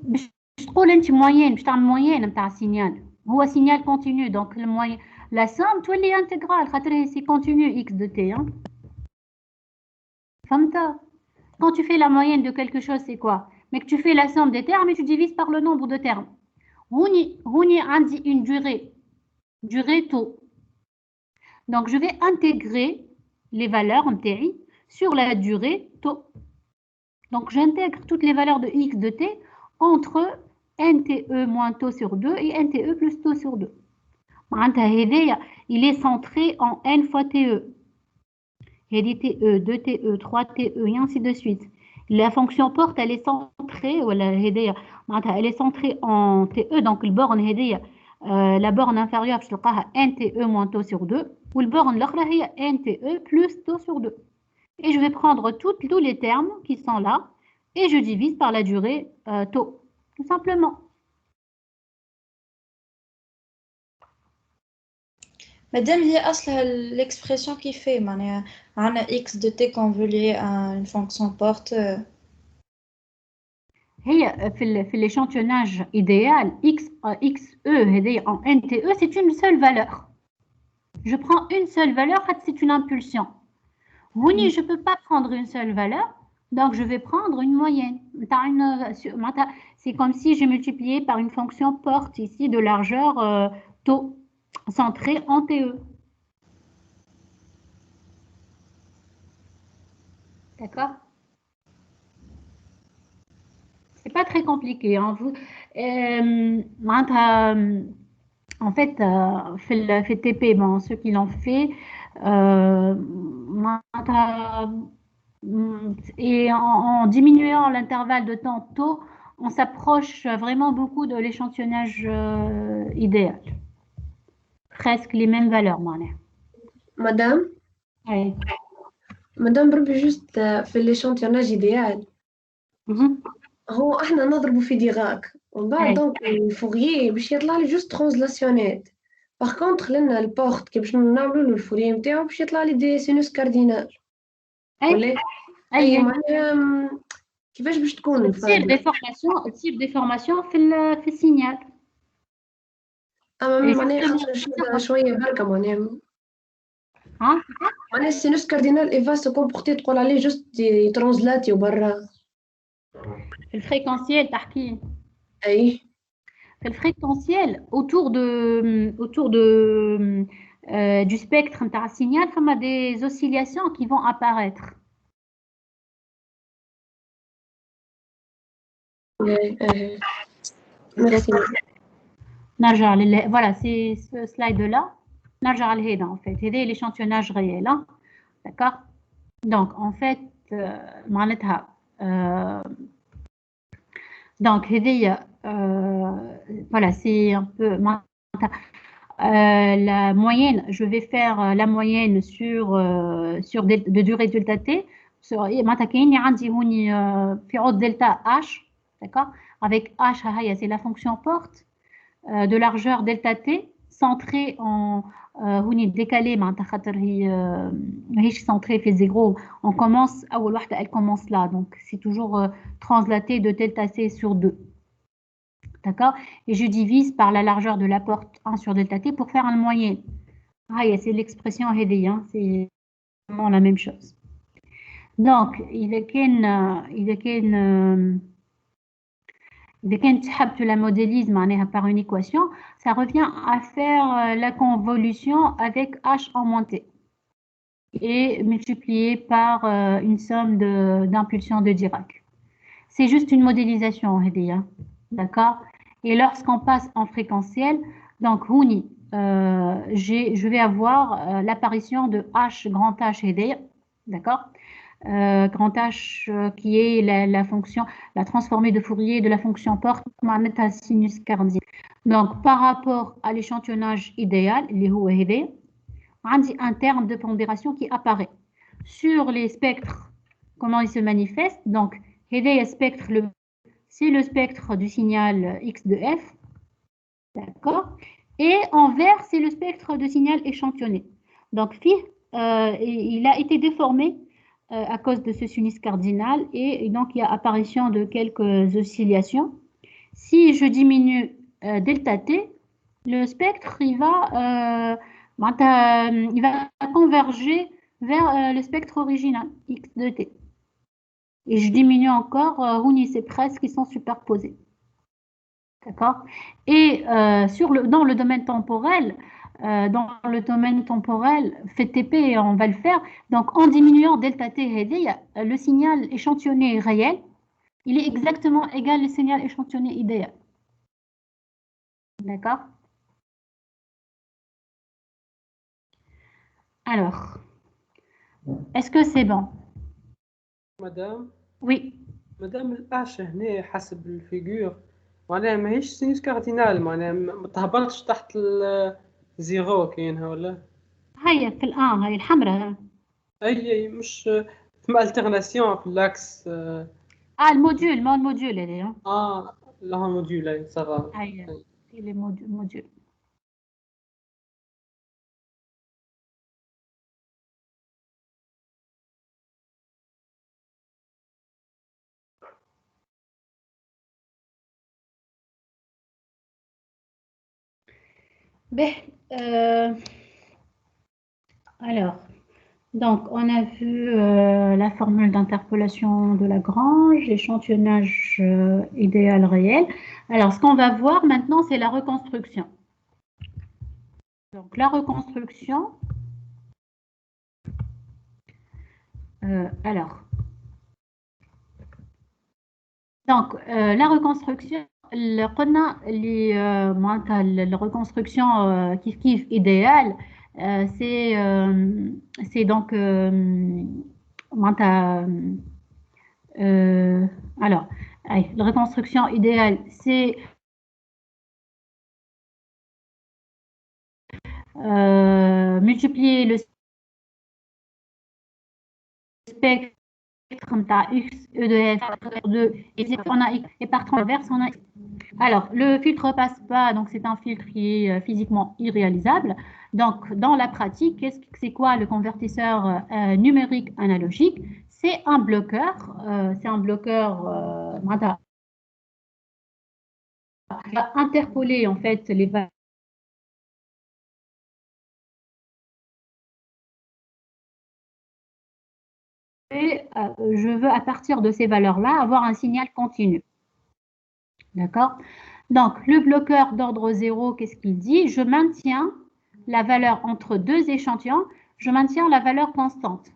باش تقول انت موين باش تعمل موين نتاع السينيال هو سينيال كونتينيو دونك الموين لا سوم تولي انتغرال خاطر سي كونتينيو اكس دو تي فهمت quand tu fais la moyenne de quelque chose c'est quoi mais que tu fais la somme des termes et tu divises par le nombre de termes هوني عندي une durée taux. Donc, je vais intégrer les valeurs MTI sur la durée taux. Donc, j'intègre toutes les valeurs de x de t entre NTE moins taux sur 2 et NTE plus taux sur 2. Il est centré en n fois TE. Il y a des TE, 2 TE, 3 TE et ainsi de suite. La fonction porte, elle est centrée, elle est centrée en TE, donc le borne la borne inférieure, je تلقاها NTE moins taux sur 2, ou le borne l'autre هي NTE plus taux sur 2. Et je vais prendre tous les termes qui sont là et je divise par la durée taux, tout simplement. Madame, il y a l'expression qui fait, on a x de t convolué à une fonction porte. في l'échantillonnage idéal XE en NTE c'est une seule valeur. Je prends une seule valeur, c'est une impulsion. Houni, je ne peux pas prendre une seule valeur, donc je vais prendre une moyenne. C'est comme si j'ai multiplié par une fonction porte ici de largeur taux centrée en TE. D'accord? C'est pas très compliqué. Hein. En fait, fait TP, bon, ceux qui l'ont fait, et en diminuant l'intervalle de temps tôt, on s'approche vraiment beaucoup de l'échantillonnage idéal. Presque les mêmes valeurs, Madame, ouais. Madame بربي juste في l'échantillonnage idéal هو احنا نضربه في ديغاك ومن بعد دونك الفوريي باش يطلع لي جوست ترانزلاسيونات باغ كونطخ لنا البورت كي باش نعملوا له الفوريي نتاعو باش يطلع لي دي سينوس كاردينال ولا اي معناها كيفاش باش تكون تصير ديفورماسيون في السينيال معناها شويه بركه معناها معناها السينوس كاردينال ايفا سو كومبورتي تقول عليه جوست يترانزلاتي وبرا الفريكونسيال تحكي اي le fréquentiel autour du spectre d'un signal, il y a des oscillations qui vont apparaître. Merci. Voilà, c'est ce slide-là. En fait, c'est l'échantillonnage réel. Hein? D'accord? Donc, en fait, donc, voilà, c'est un peu... la moyenne, je vais faire la moyenne sur de durée delta t. Delta h, d'accord? Avec h, c'est la fonction porte de largeur delta t centrée en décalé, centré fait 0. On commence, elle commence là, donc c'est toujours translaté de delta c sur 2. D'accord? Et je divise par la largeur de la porte 1 sur delta t pour faire une moyenne. C'est l'expression Hédé, hein, c'est vraiment la même chose. Donc, il est quand tu la modélises par une équation, ça revient à faire la convolution avec h en moins t et multiplié par une somme d'impulsions de Dirac. C'est juste une modélisation, Hédé, hein, d'accord? Et lorsqu'on passe en fréquentiel, donc Houni, je vais avoir l'apparition de H, grand H et D, d'accord? Grand H qui est la fonction, la transformée de Fourier de la fonction porte sinus cardien. Donc par rapport à l'échantillonnage idéal, les HD, on dit un terme de pondération qui apparaît. Sur les spectres, comment ils se manifestent? Donc, HD spectre, c'est le spectre du signal X de F, d'accord? Et en vert, c'est le spectre de signal échantillonné. Donc, il a été déformé à cause de ce sinus cardinal et donc il y a apparition de quelques oscillations. Si je diminue delta t, le spectre il va converger vers le spectre original X de t. Et je diminue encore, c'est presque, ils sont superposés. D'accord? Et dans le domaine temporel, fait TP, on va le faire. Donc, en diminuant delta t, le signal échantillonné réel, il est exactement égal au signal échantillonné idéal. D'accord? Alors, est-ce que c'est bon? مدام Oui. مدام الأش هنا حسب الفيجور معناها ماهيش سينوس كاردينال معناها ما تهبطش تحت الزيرو كاينها ولا هي في الآن هي الحمراء أي مش ثم الترناسيون في اللاكس الموديول ما الموديول هذه لها موديول صغار هي الموديول Ben, alors, donc on a vu la formule d'interpolation de Lagrange, échantillonnage idéal réel. Alors, ce qu'on va voir maintenant, c'est la reconstruction. Donc, la reconstruction, la reconstruction, la reconstruction qui est idéale, c'est donc alors, allez, la reconstruction idéale, c'est multiplier le spectre x e de f par 2 et on a x et par transverse on a x. Alors le filtre passe pas, donc c'est un filtre qui est physiquement irréalisable. Donc dans la pratique, c'est quoi le convertisseur numérique analogique? C'est un bloqueur, va interpoler en fait les valeurs. Et je veux à partir de ces valeurs-là avoir un signal continu. D'accord? Donc, le bloqueur d'ordre 0, qu'est-ce qu'il dit? Je maintiens la valeur entre deux échantillons, je maintiens la valeur constante.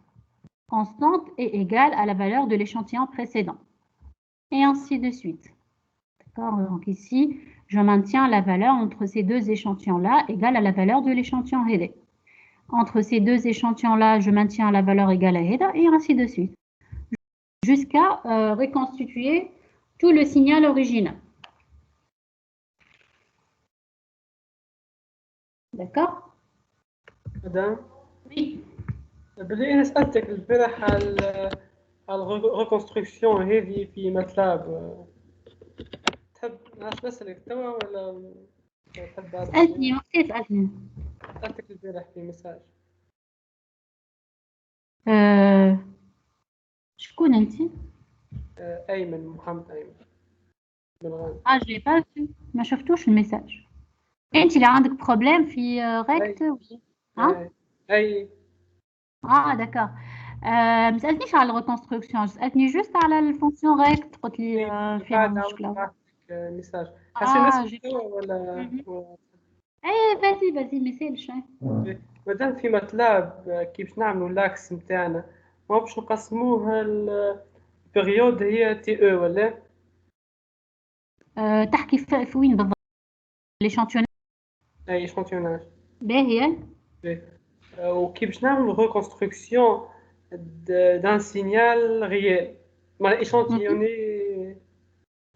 Constante est égale à la valeur de l'échantillon précédent. Et ainsi de suite. D'accord? Donc ici, je maintiens la valeur entre ces deux échantillons-là égale à la valeur de l'échantillon RD. Entre ces deux échantillons-là, je maintiens la valeur égale à HEDA et ainsi de suite. Jusqu'à reconstituer tout le signal original. D'accord? Madame? Oui. بدي أنا سألتك البارح على الريكونستركسيون هذه في ماتلاب. تحب نسألك توا ولا تحب بعد؟ اسألني وقت اسألني. سألتك البارح في مساج. شكون انت؟ أيمن، محمد أيمن بالغان. je l'ai pas vu. ما شفتوش الميساج. انت اللي عندك بروبليم في ريكت ها؟ أي. داكور. ما سألتنيش على الريكونستركسيون، سألتني جوست على الفونكسيون ريكت، قلت لي فيها مشكلة. ميساج. جي ولا فازي ما يسالش. مادام في ماتلاب كيفاش نعملوا لاكس نتاعنا، ما باش نقسموها البريود هي تي او ولا؟ تحكي في وين بالضبط؟ ليشانتيوناج. اي اشانتيوناج. باهي. وكيفاش نعملوا ريكونستركسيون دان سينيال ريال، معناها اشانتيوني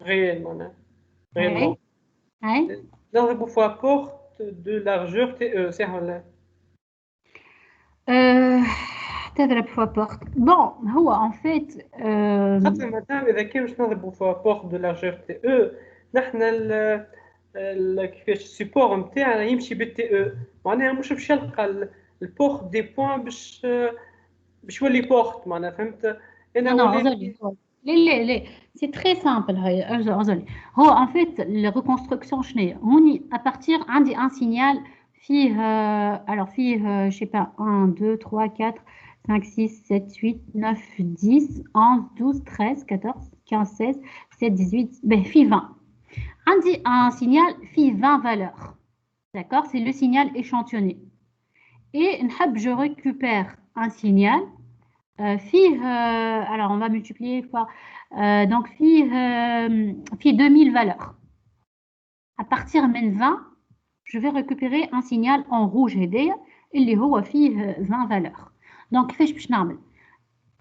ريال معناها ريالمون. نضربوا فوا بورت دو لارجور تي او، صح ولا؟ تضرب فوا بورت. بون هو ان فيت خاطر مادام اذا كان باش نضربوا فوا بورت دو لارجور تي او، نحنا كيفاش السيبور نتاعنا يمشي بالتي او، معناها مش باش يلقى البورت دي بوان باش يولي بورت، معناها فهمت؟ انا لا سي تري سامبل. هاي اظن هو ان فيت الريكونستركسيون شنو هي؟ هوني ابارتير عندي ان سينيال فيه فيه je sais pas 1 2 3 4 5 6 7 8 9 10 11 12 13 14 15 16 17 18 ben فيه 20. عندي un signal فيه 20 valeurs. D'accord? C'est le signal échantillonné. Et je récupère un signal alors on va multiplier par donc phi 2000 valeurs. À partir de 20, je vais récupérer un signal en rouge et اللي هو فيه 20 valeurs. Donc كيفاش نعمل؟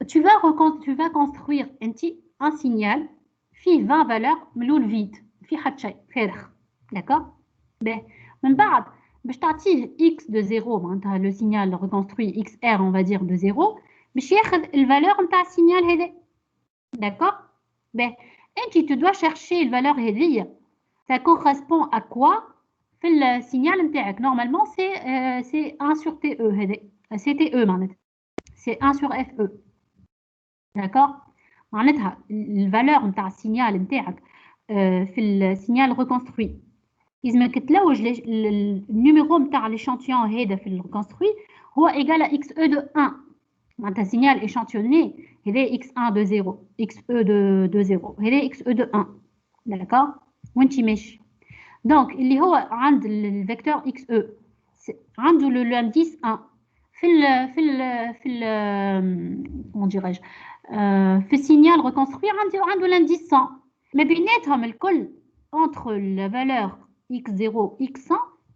tu vas construire un signal فيه 20 valeurs ملول vide في حد شيء فارغ. D'accord? Ben من بعد باش تعطيه x de 0 معناتها le signal reconstruit xr on va dire de 0 باش ياخذ الفالور نتاع السينيال هذا. D'accord? Ben انت tu dois chercher الفالور هذيا ça correspond à quoi في السينيال نتاعك. Normalement c'est 1 sur TE هذا c'est TE معناتها c'est 1 sur FE. D'accord? معناتها الفالور نتاع السينيال نتاعك في السينيال reconstruit لازمك تلوج النيميرو نتاع l'échantillon هذا في الريكونستروي هو égal à xe de 1 معناتها signal échantillonné هذا x1 de 0 xe de 0 هذا xe de 1 d'accord وانتي ماشي دونك اللي هو عند الفيكتور xe عنده l'indice 1 في comment dirais-je في السينيال ريكونستروي عنده l'indice 100 ما بيناتهم الكل entre la valeur x0 x100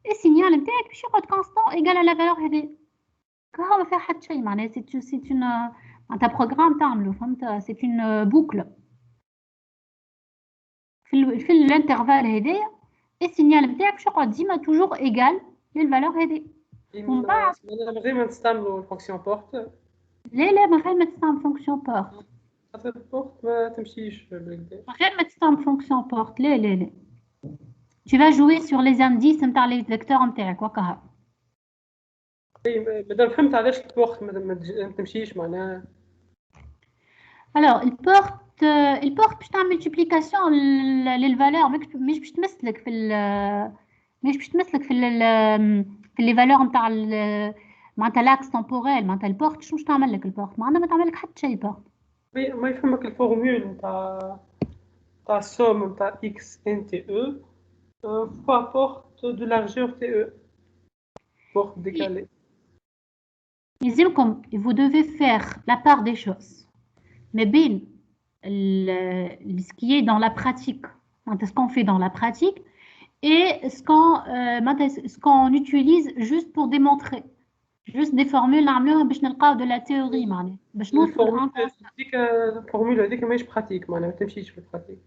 et signal نتاعك باش يقعد constant égal à la valeur هذه كهو ما فيها حتى شيء معناها c'est une معناتها بروغرام تعملو فهمت c'est une boucle في الانترفال هذايا السينيال نتاعك باش يقعد ديما توجور égal للفالور هذه ومن بعد من غير ما نستعملوا الفونكسيون بورت لا من غير ما تستعمل فونكسيون بورت خاطر البورت ما تمشيش بالكدا من غير ما تستعمل فونكسيون بورت لا tu vas jouer sur les indices نتاع les vecteurs نتاعك وكها مادام فهمت علاش البورت ما تمشيش معناها alors البورت باش تعمل multiplication للفالور مش باش تمثلك في لي فالور نتاع معناتها لاكس تمبوريل معناتها البورت شنو باش تعمل لك البورت معناتها ما تعمل لك حتى شيء البورت ما يفهمك الفورمول نتاع السوم نتاع x n t e fois porte de largeur t e porte décalée يلزمكم vous devez faire la part des choses ما بين ce qui est dans la pratique ce qu'on fait dans la pratique et ce qu'on utilise juste pour démontrer juste des formules نعملوها باش نلقاو de la théorie معناها باش نوصلوا الفورمول هذيك ماهيش براتيك معناها ما تمشيش في البراتيك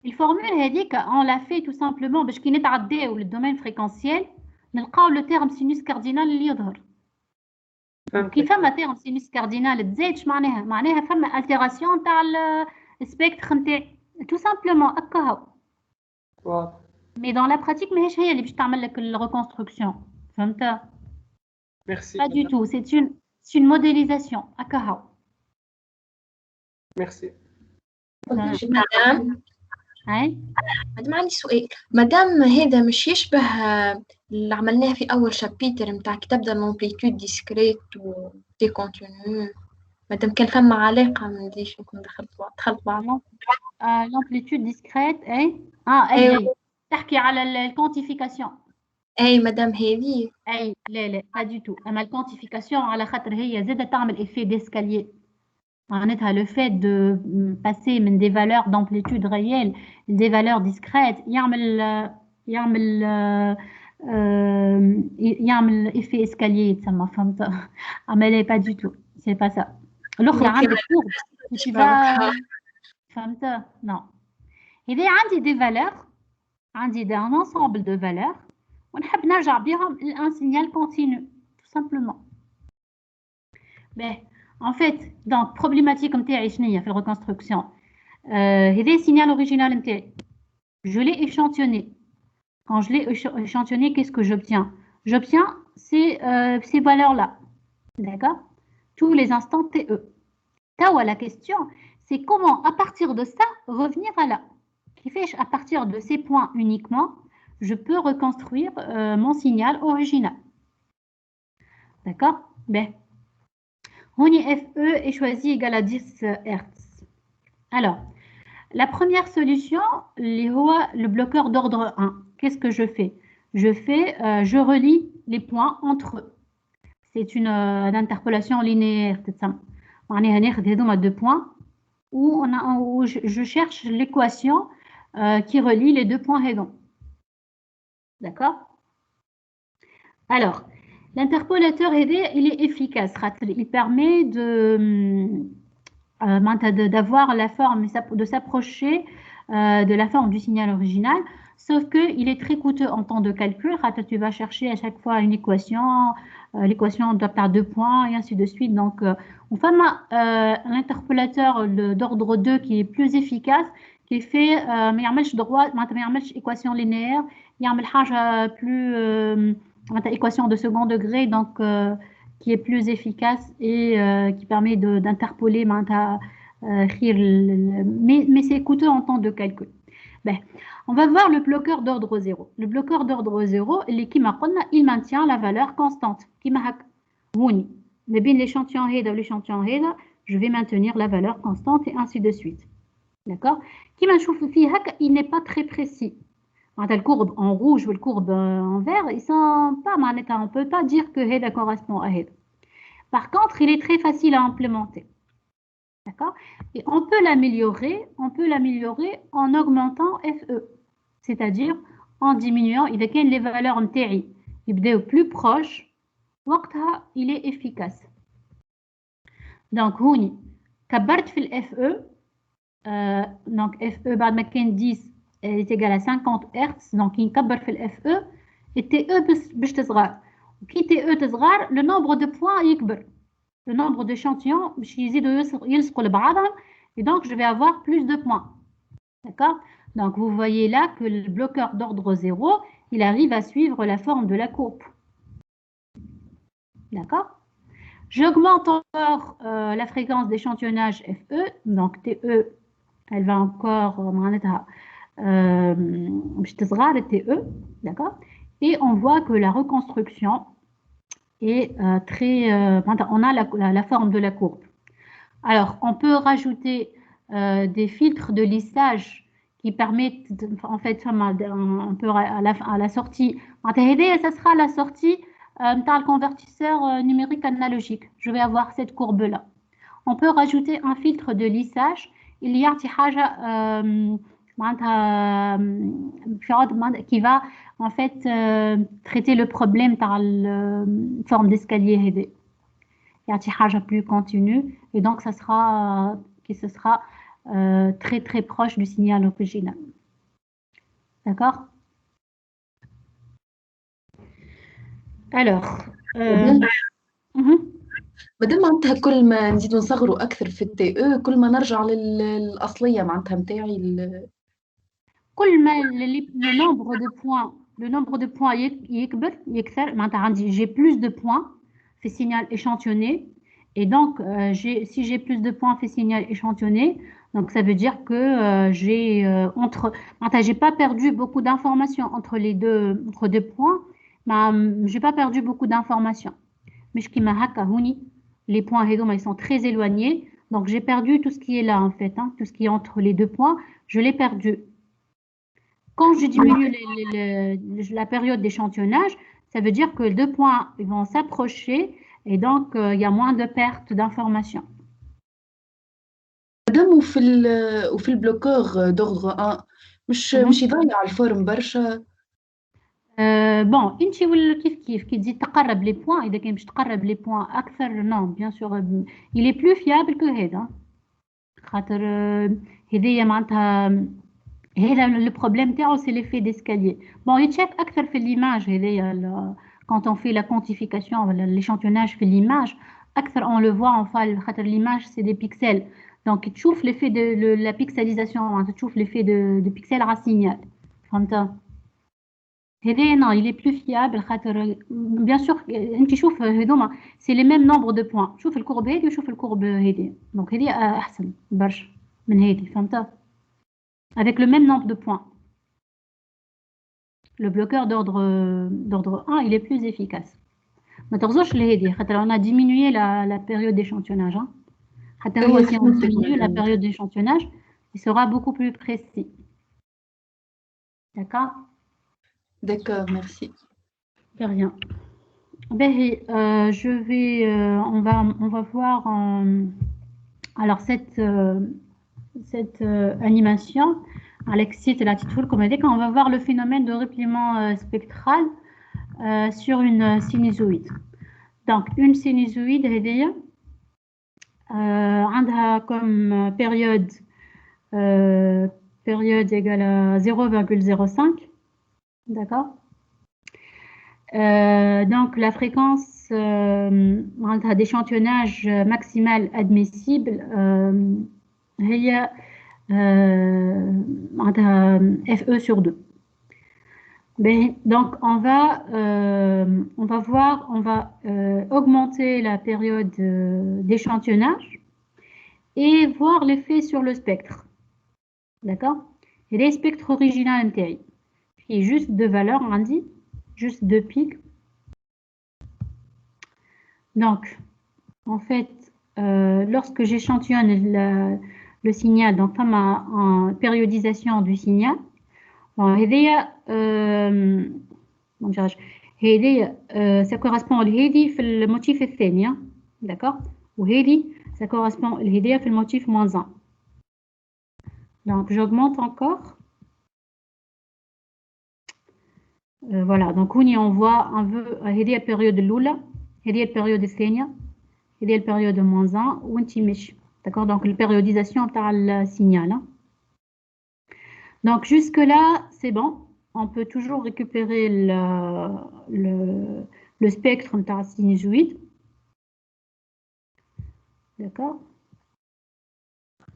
الفورمول هذيك on l'a fait tout simplement باش كي نتعداو للدومين فريكونسيال نلقاو لو تيرم سينوس كاردينال اللي يظهر كي فما تيرم سينوس كاردينال تزادش معناها فما التيراسيون تاع السبيكتر نتاعي tout simplement هكا هو mais dans la pratique ماهيش هي اللي باش تعمل لك الريكونستركسيون فهمت Merci. Pas du tout, c'est une modélisation هكا هو Merci. مدام هاي مدام عندي سؤال مدام هذا مش يشبه اللي عملناه في أول شابيتر متاع كي تبدا الامبليتود ديسكريت و دي كونتينيو مدام كان فما علاقة ما ندريش نكون دخلت بعض l'amplitude discrète اي تحكي على الكونتيفيكاسيون اي مدام هذه اي لا pas du tout اما الكونتيفيكاسيون على خاطر هي زاده تعمل effet d'escalier معناتها le fait de passer من des valeurs d'amplitude réelle des valeurs discrètes يعمل effet escalier يتسمى فهمت اما لا pas du tout c'est pas ça الاخرى عندك courbe tu vas فهمت non إذا عندي des valeurs عندي un ensemble de valeurs ونحب نرجع بهم لان signal continu tout simplement باهي en fait donc problématique نتاعي شنية في الريكونستركسيون هذا signal original نتاعي je l'ai échantillonné quand je l'ai échantillonné qu'est-ce que j'obtiens ces valeurs là d'accord tous les instants TE توا la question c'est comment à partir de ça revenir à là qui fait à partir de ces points uniquement je peux reconstruire mon signal original. D'accord? Ben, FE est choisi égal à 10 Hz. Alors, la première solution, le bloqueur d'ordre 1. Qu'est-ce que je fais? Je relie les points entre eux. C'est une interpolation linéaire. On a deux points où je cherche l'équation qui relie les deux points redonds. D'accord? Alors, l'interpolateur il est efficace. Il permet d'avoir la forme, de s'approcher de la forme du signal original, sauf qu'il est très coûteux en temps de calcul. Tu vas chercher à chaque fois une équation, l'équation doit faire 2 points et ainsi de suite. Donc, on fait l'interpolateur d'ordre 2 qui est plus efficace, qui fait ما يعملش droit ما يعملش équation linéaire يعمل حاجة plus équation de second degré donc qui est plus efficace et qui permet d'interpoler mais c'est coûteux en temps de calcul. Ben, on va voir le bloqueur d'ordre 0. Le bloqueur d'ordre 0, il maintient la valeur constante. Mais bien l'échantillon et l'échantillon, je vais maintenir la valeur constante et ainsi de suite. D'accord? Il n'est pas très précis. La courbe en rouge ou la courbe en vert, ils sont pas, on ne peut pas dire que ça correspond à ça. Par contre, il est très facile à implémenter. D'accord? Et on peut l'améliorer en augmentant FE, c'est-à-dire en diminuant, il y a les valeurs MTI, il est plus proche, il est efficace. Donc, هوني كبرت في FE, donc FE بعد ما كان 10 est égal à 50 Hz, donc يكبر في FE et TE باش تصغر. وكي TE تصغر, le nombre de points يكبر. Le nombre d'échantillons, et donc je vais avoir plus de points. D'accord? Donc vous voyez là que le bloqueur d'ordre 0, il arrive à suivre la forme de la courbe. D'accord? J'augmente encore la fréquence d'échantillonnage FE, donc TE, elle va encore TE, d'accord? Et on voit que la reconstruction et on a la forme de la courbe. Alors, on peut rajouter des filtres de lissage qui permettent, en fait, on peut à la sortie, ça sera la sortie le convertisseur numérique analogique. Je vais avoir cette courbe-là. On peut rajouter un filtre de lissage. Il y a qui va en fait traiter le problème par la forme d'escalier. Il y a une chose plus continue et donc ça sera très très proche du signal original. D'accord? Alors, مادام معناتها كل ما نزيدو نصغروا اكثر في التي او كل ما نرجع للاصليه معناتها نتاعي كل ما le nombre de points يكبر يكثر معناتها عندي j'ai plus de points في signal échantillonné et donc si j'ai plus de points في signal échantillonné, donc ça veut dire que j'ai pas perdu beaucoup d'informations entre deux points, mais j'ai pas perdu beaucoup d'informations. Mais ce qui m'a les points ils sont très éloignés, donc j'ai perdu tout ce qui est là en fait, tout ce qui est entre les deux points, je l'ai perdu. Quand je diminue la période d'échantillonnage, ça veut dire que les deux points ils vont s'approcher et donc il y a moins de perte d'informations. مادام وفي البلوكور دوغ 1 مش يضيع الفورم برشا. bon انت ولا كيف كي تزيد تقرب لي بوين اذا كان باش تقرب لي بوين اكثر نو بيان سور il est plus fiable que هذا خاطر هذيا معناتها هذا البروبليم تاعو سي ليفي ديسكاليي بون يتشاف اكثر في ليماج هذيا quand on fait la quantification ولا l'échantillonnage في l'image اكثر on le voit en خاطر l'image c'est des pixels donc تشوف l'effet de la pixelisation معناتها تشوف l'effet de pixel على signal فهمت non, il est plus fiable. Bien sûr, c'est les mêmes nombres de points. Je trouve le courbe et je trouve le courbe. Donc, il est avec le même nombre de points. Le bloqueur d'ordre 1, il est plus efficace. On a diminué la période d'échantillonnage. Si on diminue la période d'échantillonnage, il sera beaucoup plus précis. D'accord? D'accord, merci. De rien. On va voir alors cette animation Alexis et la petite comme elle dit, on va voir le phénomène de repliement spectral sur une sinusoïde. Donc une sinusoïde عندها comme période égale à 0,05. D'accord. Donc la fréquence d'échantillonnage maximal admissible هي FE sur 2. Donc on va augmenter la période d'échantillonnage et voir l'effet sur le spectre. D'accord. هذا spectre original نتاعي فيه juste deux valeurs عندي juste deux pics. Donc en fait lorsque j'échantillonne le signal, donc comme en périodisation du signal, ça correspond à l'hédi في الموتيف الثاني, d'accord, وهذه ça correspond à l'hédi في الموتيف moins 1. Donc j'augmente encore. Voilà, donc on voit un peu هذه البيريود الأولى, هذه البيريود الثانية, هذه البيريود moins 1 وانتي مش, d'accord, donc la périodisation تاع الsignal. Donc jusque là c'est bon, on peut toujours récupérer le spectre تاع sinusoïde, d'accord.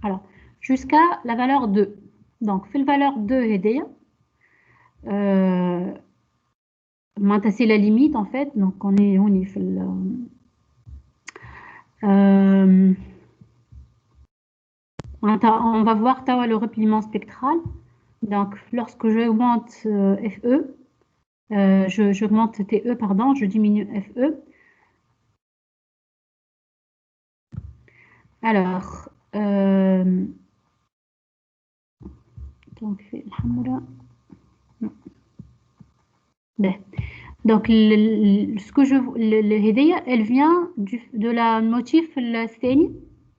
Alors jusqu'à la valeur 2. Donc في valeur 2 هذه c'est la limite en fait, donc on est في on va voir le repliement spectral. Donc lorsque j'augmente FE, j'augmente TE, pardon, je diminue FE. Alors donc donc ce que l'hédéia, elle vient de la motif الثاني,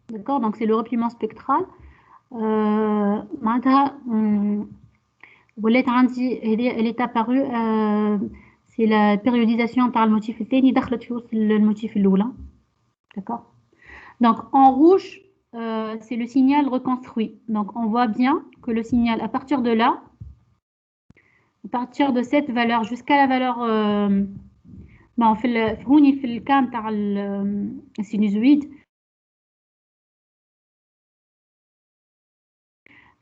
d'accord, donc c'est le repliement spectral. معناتها ولات عندي هذه elle est apparue c'est la périodisation تاع الموتيف الثاني دخلت في وسط الموتيف الأولى, d'accord. Donc en rouge c'est le signal reconstruit, donc on voit bien que le signal à partir de là, à partir de cette valeur jusqu'à la valeur bon في الكام تاع السينوزويد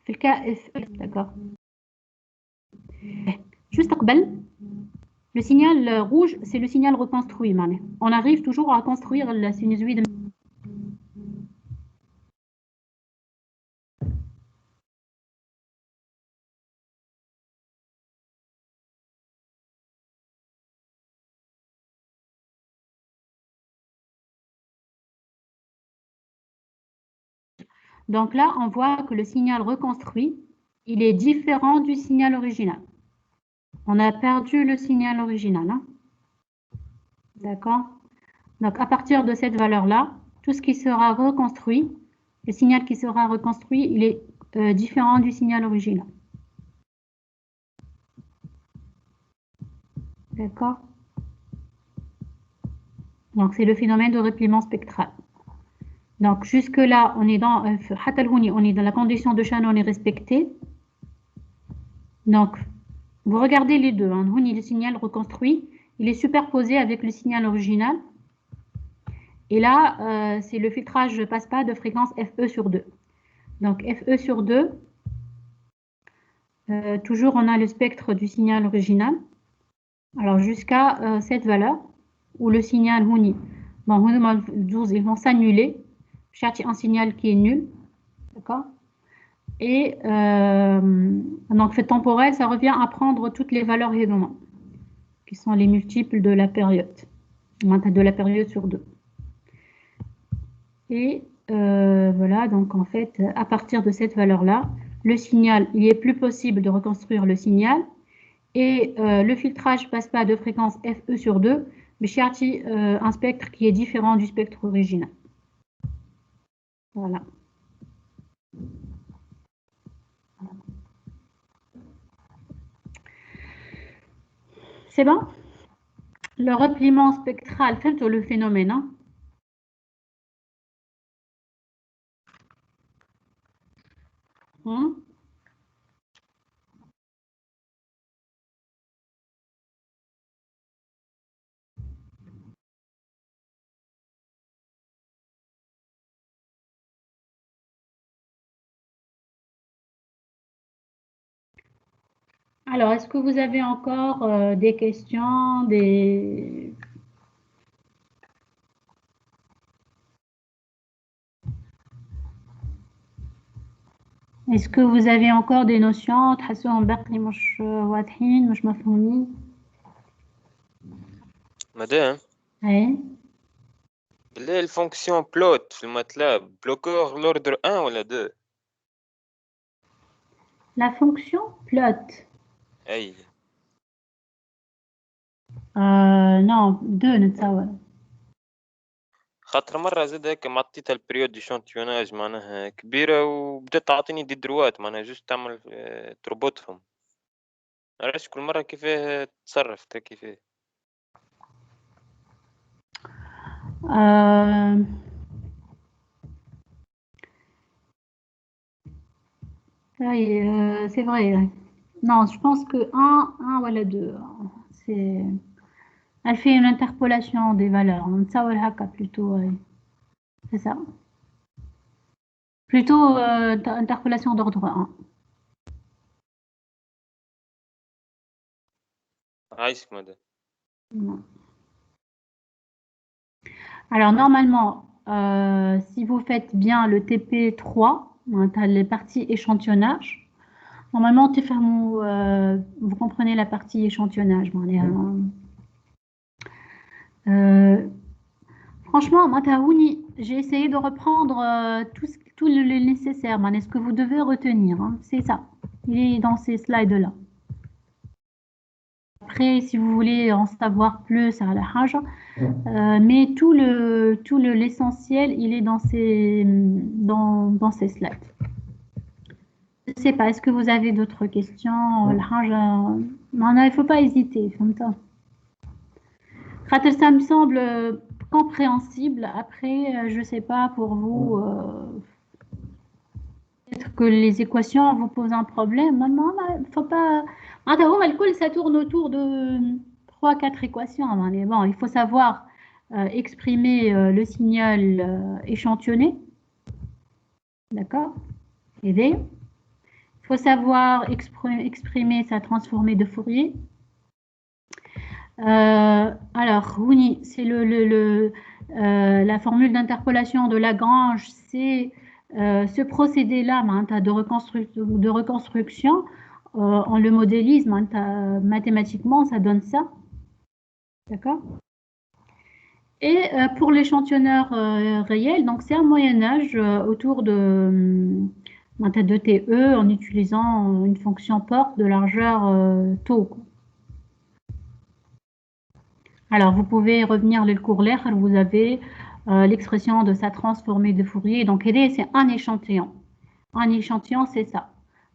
في الكا اف, d'accord. Juste قبل le signal rouge c'est le signal reconstruit, on arrive toujours à construire la sinusoïde. Donc là, on voit que le signal reconstruit, il est différent du signal original. On a perdu le signal original, hein? D'accord. Donc à partir de cette valeur-là, tout ce qui sera reconstruit, le signal qui sera reconstruit, il est différent du signal original. D'accord. Donc c'est le phénomène de repliement spectral. Donc jusque là, on est dans la condition de Shannon est respectée. Donc vous regardez les deux, hein. Le signal reconstruit, il est superposé avec le signal original. Et là, c'est le filtrage passe-pas de fréquence FE sur 2. Donc FE sur 2, toujours on a le spectre du signal original. Alors jusqu'à cette valeur où le signal Houni, bon, ils vont s'annuler. Chercher un signal qui est nul, d'accord. Et donc fait temporel, ça revient à prendre toutes les valeurs évidemment, qui sont les multiples de la période sur 2. Et voilà, donc en fait, à partir de cette valeur-là, le signal, il est plus possible de reconstruire le signal. Et le filtrage passe pas de fréquence FE sur 2, mais chercher un spectre qui est différent du spectre original. Voilà. C'est bon? Le repliement spectral, fait le phénomène, hein? Alors, est-ce que vous avez encore des questions, des... Est-ce que vous avez encore des notions تحسوهم باقي مش واضحين مش مفهومين؟ مدام ايه بالله الفونكسيون بلوت في الماتلاب بلوكور لوردر 1 ولا 2 la fonction plot اي non 2 نتصور خاطر مرة زاد هكا معطيتها البريود دي شونتيوناج معناها كبيرة وبدات تعطيني دي دروات معناها جوست تعمل تربطهم عرفت كل مرة كيفاه تصرف تا كيفاه oui, c'est vrai. Non, je pense que 1 ou la 2, c'est... Elle fait une interpolation des valeurs. On تصور هكا plutôt, c'est ça. Plutôt interpolation d'ordre 1. عايشك مدام Alors normalement, si vous faites bien le TP3, les parties échantillonnage, normalement vous comprenez la partie échantillonnage. Franchement, j'ai essayé de reprendre tout le nécessaire. Ce que vous devez retenir, c'est ça. Il est dans ces slides-là. Après, si vous voulez en savoir plus à la hage, mais tout l'essentiel, il est dans ces slides. Je ne sais pas, est-ce que vous avez d'autres questions? Il ne faut pas hésiter. Ça me semble compréhensible. Après, je ne sais pas pour vous. Peut-être que les équations vous posent un problème. Non, il ne faut pas. Ça tourne autour de 3-4 équations. Bon, il faut savoir exprimer le signal échantillonné. D'accord? Il faut savoir exprimer sa transformée de Fourier. Alors, oui, c'est la formule d'interpolation de Lagrange, c'est ce procédé-là de reconstruction. On le modélise mathématiquement, ça donne ça. D'accord? Et pour l'échantillonneur réel, donc c'est un Moyen-Âge autour de TE en utilisant une fonction porte de largeur tau. Alors, vous pouvez revenir le cours l'air, vous avez l'expression de sa transformée de Fourier. Donc, c'est un échantillon. Un échantillon, c'est ça.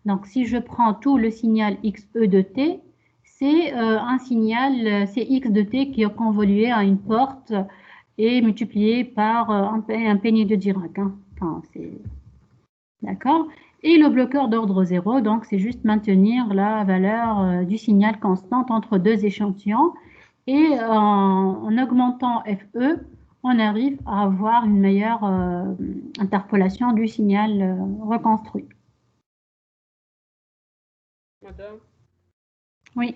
Donc, si je prends tout le signal XE de T, c'est un signal, c'est X de T qui est convolué à une porte et multiplié par un peigne de Dirac. Enfin, d'accord? Et le bloqueur d'ordre 0, donc c'est juste maintenir la valeur du signal constante entre deux échantillons. Et en augmentant FE, on arrive à avoir une meilleure interpolation du signal reconstruit. Madame? Oui.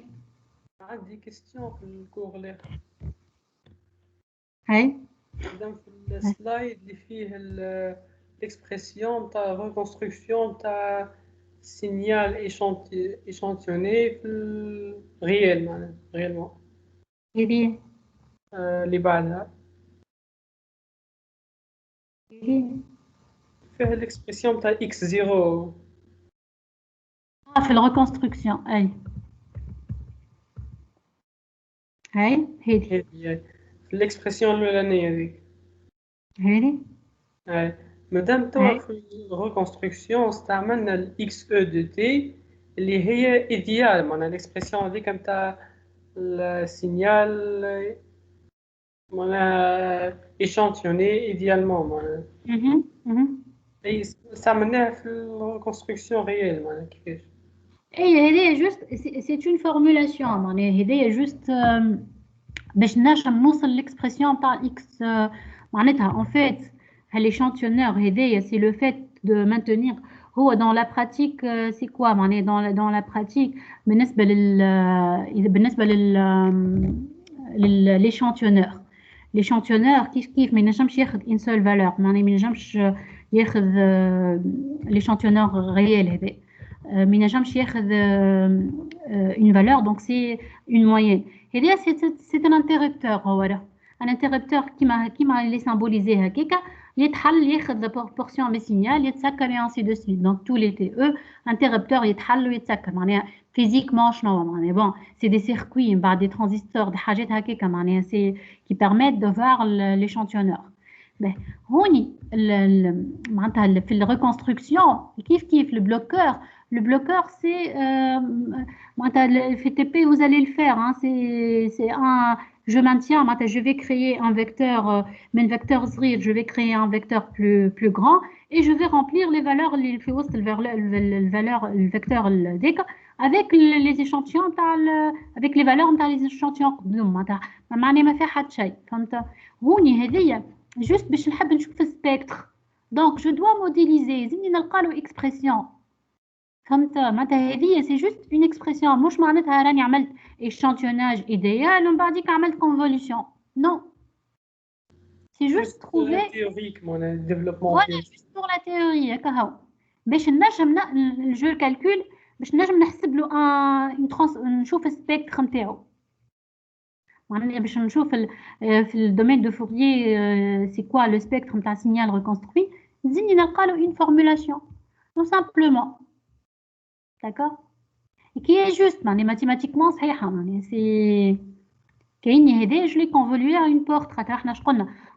عندي question في الكور l'air. Oui. Madame, في السلايد اللي فيه l'expression تاع reconstruction تاع signal échantillonné في réel معناها réellement. اللي بعدها فيها الاكسبرسيون تاع اكس زيرو في الريكونستركسيون هاي هذه في الاكسبرسيون الاولانيه هذيك هذه مادام توا في الريكونستركسيون استعملنا الاكس او دو تي اللي هي ايديال معناها الاكسبرسيون هذيك نتاع السينيال échantillonné idéalement. Et ça menait à la construction réelle. C'est une formulation. C'est juste باش نوصل l'expression par X. En fait, l'échantillonneur, c'est le fait de maintenir. Dans la pratique, c'est quoi? Dans la pratique, بالنسبة l'échantillonneur. L'échantillonneur, mais il n'y a une seule valeur. ياخذ l'échantillonneur réel هذا ما ينجمش ياخذ une valeur donc c'est une moyenne. هذا c'est un interrupteur هو راه un interrupteur كيما اللي سامبوليزي هكاكا يتحل ياخذ بورسيون من سينيال يتسكر et ainsi de suite. Donc tous les TE interrupteurs يتحل ويتسكر معناها physiquement شنو معناها bon c'est des circuits بعد des transistors des حاجات هكاكا معناها c'est qui permettent de voir l'échantillonneur. Ben هوني معناتها في الريكونستركسيون كيف le bloqueur c'est معناتها في TP vous allez le faire hein, c'est un je maintiens je vais créer un vecteur من vecteur صغير je vais créer un vecteur plus grand et je vais remplir les valeurs اللي في وسط le vecteur ديك avec les échantillons avec les valeurs نتاع les échantillons معناتها معناها ما فيها حتى شيء فهمت هوني هذيا juste باش نحب نشوف السبيكتر donc je dois modéliser زيني نلقى له expression فهمت معناتها هذه سي جوست اون اكسبرسيون مش معناتها راني عملت échantillonnage idéal ومن بعديك عملت convolution non c'est juste trouver théorique mon développement voilà juste pour la théorie هكا هو باش نجم الجو كالكول باش نجم نحسب له نشوف السبيكتر نتاعو معناها باش نشوف في الدومين دو فوريي سي كوا لو سبيكتر نتاع سينيال ريكونستروي نزيد نلقى له une formulation tout simplement. D'accord. Et qui est juste, mathématiquement, c'est كأني هذا je l'ai convolué à une porte. احنا اش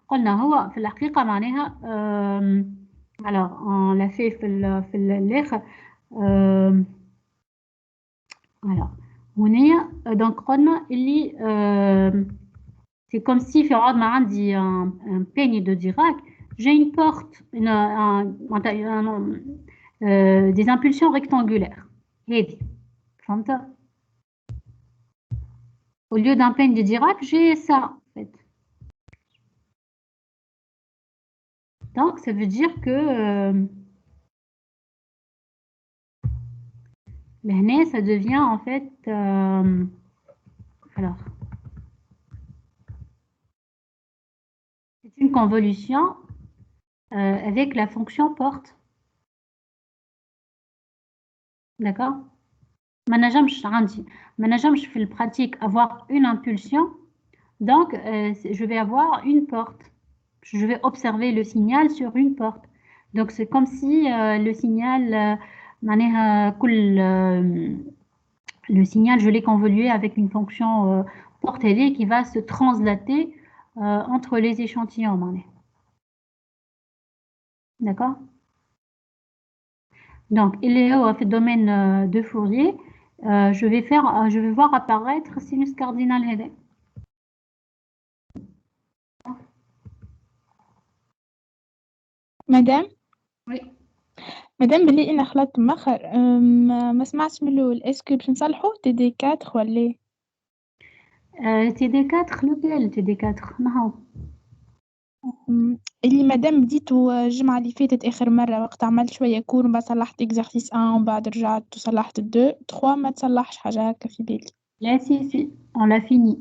قلنا هو في الحقيقة معناها alors on l'a fait في الآخر alors هنا donc قلنا اللي c'est comme si في عوض ما عندي un peigne de Dirac j'ai une porte des impulsions rectangulaires. هذه فهمت au lieu d'un peigne de Dirac j'ai ça en fait donc ça veut dire que l'année ça devient en fait alors c'est une convolution avec la fonction porte. D'accord. ما نجمش في الpratique avoir une impulsion donc je vais avoir une porte je vais observer le signal sur une porte donc c'est comme si le signal معناها كل le signal je l'ai convolué avec une fonction porte qui va se translater entre les échantillons معناها. D'accord. Donc, il est au domaine de Fourier. Je vais voir apparaître sinus cardinal هذا. مدام Oui. مدام بلي انا خلطت مخر ما سمعتش من الاول اسكو باش نصلحو تي دي 4 ولا تي دي 4 لوكال تي دي 4 نهو اللي مادام بديتو الجمعة اللي فاتت آخر مرة وقت عملت شوية كور ومن بعد صلحت إكزرسيس 1 ومن بعد رجعت وصلحت 2 3 ما تصلحش حاجة هكا في بالي. لا سي on l'a fini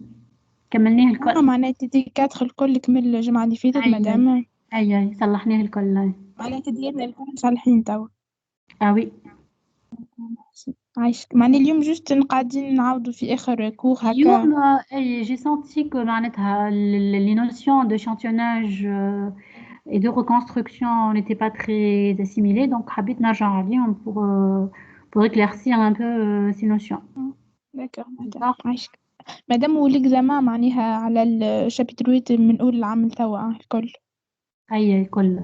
كملناه الكل. معناها تي 4 الكل كمل الجمعة اللي فاتت مادام. أي صلحناه الكل. معناها تديرنا الكل مصلحين توا. وي. عايشك معني اليوم جوست قاعدين نعاودوا في آخر كور هكا. اليوم j'ai senti que معناتها les notions d'échantillonnage et de reconstruction n'étaient pas très assimilées donc حبيت نرجع عليهم pour éclaircir un peu ces notions. D'accord. عايشك. مادام والإكزامان معناها على الشابتروات من أول العام توا الكل. أي الكل.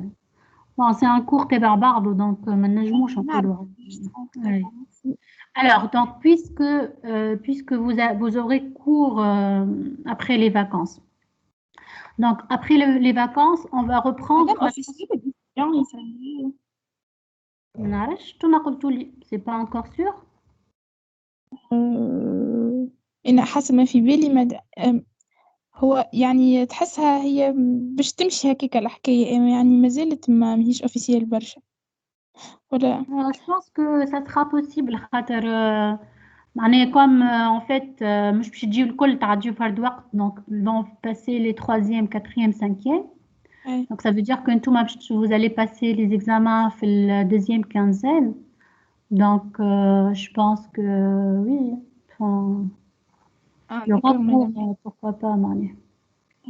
Bon, c'est un cours تبع بعضه donc ما نجموش نقولوا. Alors, donc, puisque vous aurez cours après les vacances. Donc, après les vacances, on va reprendre. C'est pas encore sûr. أنا حسب ما في بالي هو يعني تحسها هي باش تمشي هكاك الحكاية يعني مازالت ما ماهيش officiel برشا. ولا Je pense que ça sera possible خاطر معناها comme en fait مش باش يجيو الكل تعديو فرد وقت donc ils vont passer les 3e 4e 5e Donc, ça veut dire que vous allez passer les examens la deuxième quinzaine. Donc, je pense que oui. Enfin, il y aura cours, pourquoi pas, Mani.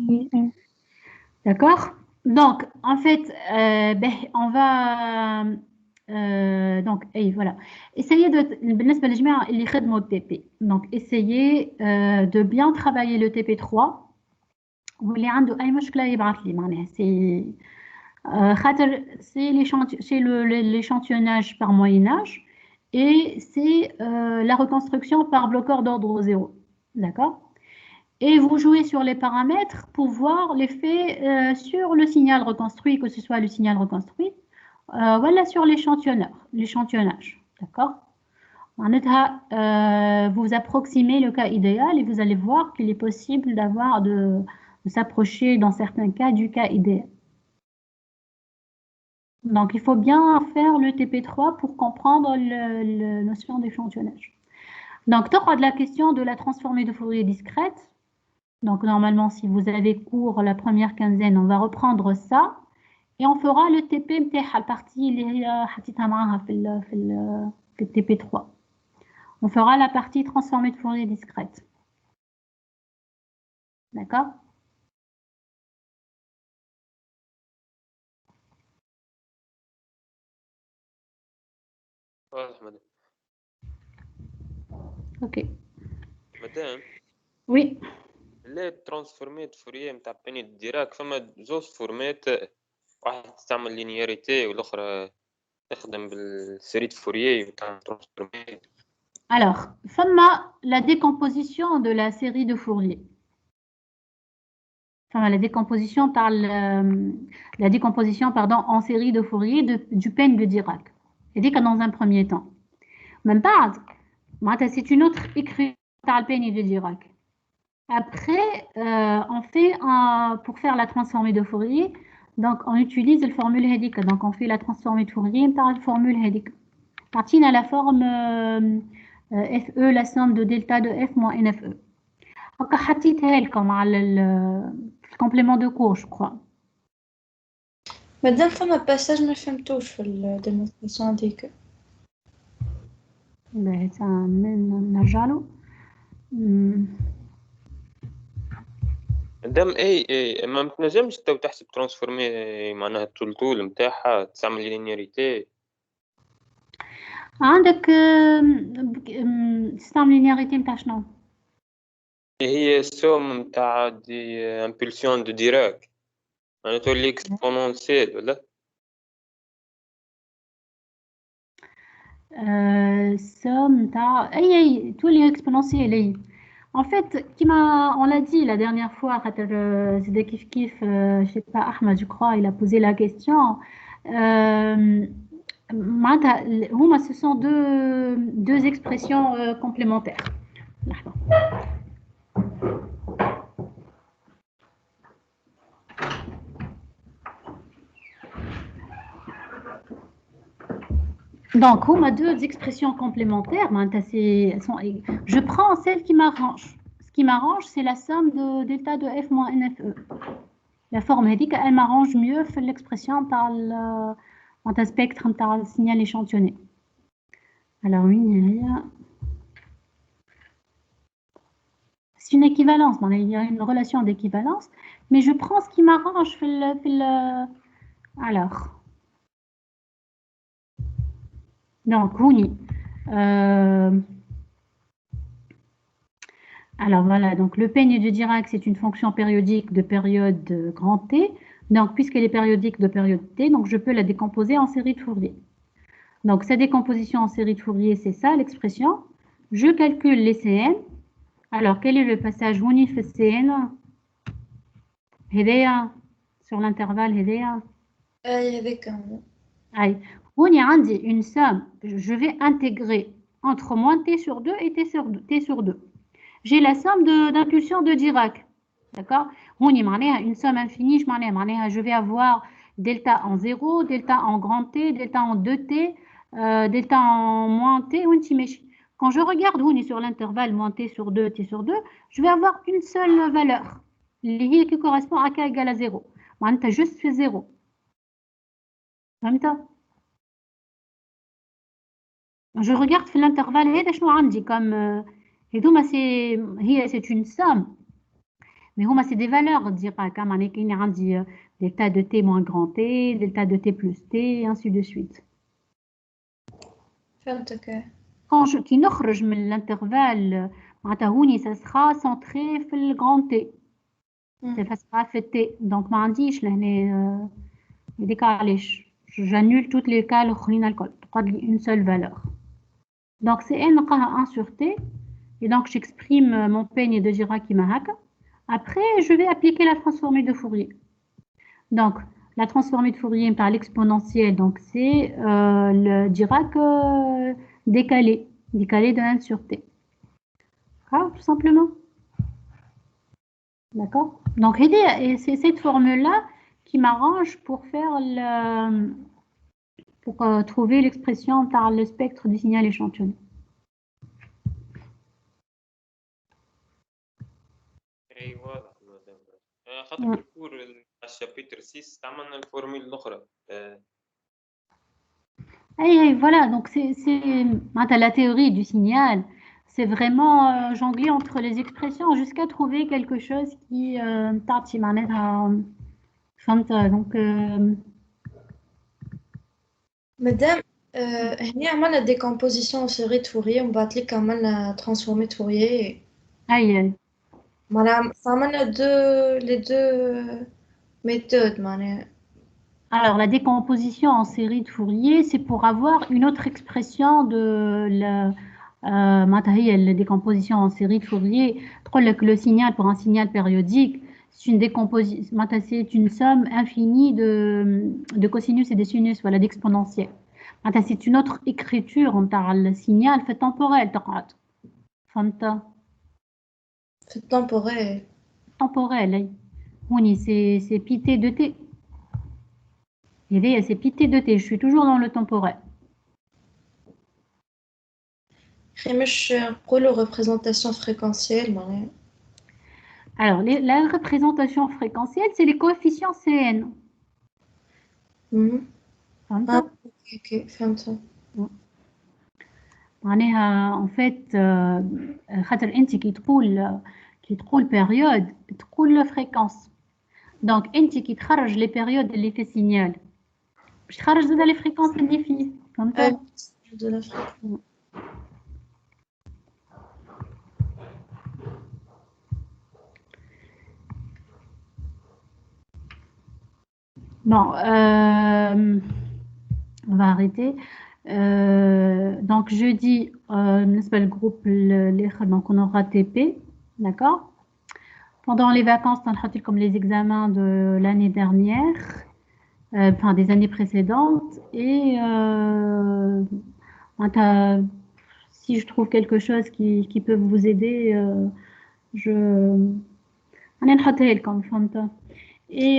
Oui. D'accord? Donc, en fait, on va... donc, voilà. Essayez de... بالنسبة للجماعة اللي خدموا TP. Donc, essayez de bien travailler le TP3. واللي عنده أي مشكلة يبعث لي معناها. C'est l'échantillonnage par moyen-âge et c'est la reconstruction par bloqueur d'ordre 0. D'accord? Et vous jouez sur les paramètres pour voir l'effet sur le signal reconstruit, que ce soit le signal reconstruit, voilà sur l'échantillonnage. D'accord? Vous approximez le cas idéal et vous allez voir qu'il est possible de s'approcher dans certains cas du cas idéal. Donc, il faut bien faire le TP3 pour comprendre la notion d'échantillonnage. Donc, tu auras de la question de la transformée de Fourier discrète. Donc, normalement, si vous avez cours la première quinzaine, on va reprendre ça. Et on fera le TP, la partie le TP3. On fera la partie transformée de Fourier discrète. D'accord? Ok. Madame. Oui. ليه ترانسفورميت فوريه نتاع بيني ديراك فما زوج فورمات واحد تستعمل لينياريتي والاخرى تخدم بالسيريت فوريه وتاع ترانسفورميت. Alors, فما la décomposition de la série de Fourier. Enfin, la décomposition en série de Fourier du peigne de Dirac. C'est-à-dire que dans un premier temps. Même pas, c'est une autre écriture par le peigne de Dirac. Après, on fait, pour faire la transformée de Fourier, donc on utilise la formule Hédic. Donc on fait la transformée de Fourier par la formule Hédic. Partie à la forme FE, la somme de delta de F moins NFE. Donc, comme le complément de cours, je crois. Madame, femme un passage, ما فهمتوش في الديمونستراسيون هذيك. نرجع له. مادام اي ما تنجمش تو تحسب ترانسفورمي معناها الطول نتاعها تستعمل لينياريتي. عندك تستعمل لينياريتي نتاع شنو؟ هي السوم نتاع دي امبولسيون دو ديراك معناها تولي اكسبونونسيال ولا؟ السوم نتاع اي تولي اكسبونونسيال. En fait, on l'a dit la dernière fois, c'était je sais pas, Ahmed, je crois, il a posé la question. Ce sont deux expressions complémentaires. Donc, on a deux expressions complémentaires. Je prends celle qui m'arrange. Ce qui m'arrange, c'est la somme de delta de F moins NFE. La forme hédique, elle m'arrange mieux que l'expression par le spectre par le signal échantillonné. Alors oui, c'est une équivalence. Il y a une relation d'équivalence, mais je prends ce qui m'arrange. Alors. Donc, alors voilà, donc le peigne de Dirac, c'est une fonction périodique de période grand T. Donc, puisqu'elle est périodique de période T, donc je peux la décomposer en série de Fourier. Donc, sa décomposition en série de Fourier, c'est ça l'expression. Je calcule les Cn. Alors, quel est le passage Unif Cn sur l'intervalle Hedea. On y a une somme, je vais intégrer entre moins t sur 2 et t sur 2. J'ai la somme d'impulsion de Dirac. D'accord? On y a une somme infinie, je vais avoir delta en 0, delta en grand T, delta en 2t, delta en moins t. Quand je regarde on est sur l'intervalle moins t sur 2, t sur 2, je vais avoir une seule valeur qui correspond à k égale à 0. معناتها juste في زيرو. فهمت؟ Je regarde في l'intervalle هذا شنو عندي comme هذوما c'est une somme. Mais هما c'est des valeurs ديراك معناها كاين عندي delta de t moins grand t, delta de t plus t et ainsi de suite. فهمتك. كي نخرج من الانترفال معناتها هوني ça sera centré في ال grand t. ça sera في t. donc ما عنديش لهنا هذيك علاش j'annule toutes les cas الاخرين الكل تقعد لي une seule valeur. donc c'est n نلقاها 1 sur t et donc j'exprime mon peigne de Dirac كيما هكا. Après, je vais appliquer la transformée de Fourier. Donc, la transformée de Fourier par l'exponentielle, donc c'est le Dirac décalé de n sur t. Ah, tout simplement. D'accord? Donc, c'est cette formule-là qui m'arrange pour faire pour trouver l'expression par le spectre du signal échantillonné. اي واضح مدام. خاطر في الكور الشابيتر 6 استعملنا الفورميل الاخرى. Et voilà, donc c'est la théorie du signal, c'est vraiment jongler entre les expressions jusqu'à trouver quelque chose qui تعطي معناتها فهمت. donc مادام هنا عملنا décomposition en série de Fourier ومن بعد ليك عملنا transformée de Fourier. اي معناها عملنا les deux méthodes معناها. Alors, la décomposition en série de Fourier, c'est pour avoir une autre expression de la décomposition en série de Fourier. Que le signal pour un signal périodique, c'est une décomposition, c'est une somme infinie de cosinus et de sinus, voilà, d'exponentiels. C'est une autre écriture, on parle le signal fait temporel. C'est temporel. Temporel, oui. C'est pi t de t. Et c'est pi t de t, je suis toujours dans le temporel. مش نقولوا représentation fréquentielle معناها. Alors, la représentation fréquentielle, c'est les coefficients Cn. Ok, فهمت. معناها en fait خاطر انت كي تقول période تقول fréquence. donc انت كي تخرج les périodes اللي في signal باش تخرج زاد les fréquences اللي فيه. فهمت؟ de la fréquence. Bon, on va arrêter. Donc jeudi, le groupe donc on aura TP, d'accord. Pendant les vacances, on aura comme les examens de l'année dernière, enfin des années précédentes. Et si je trouve quelque chose qui peut vous aider, on est comme fanta. Et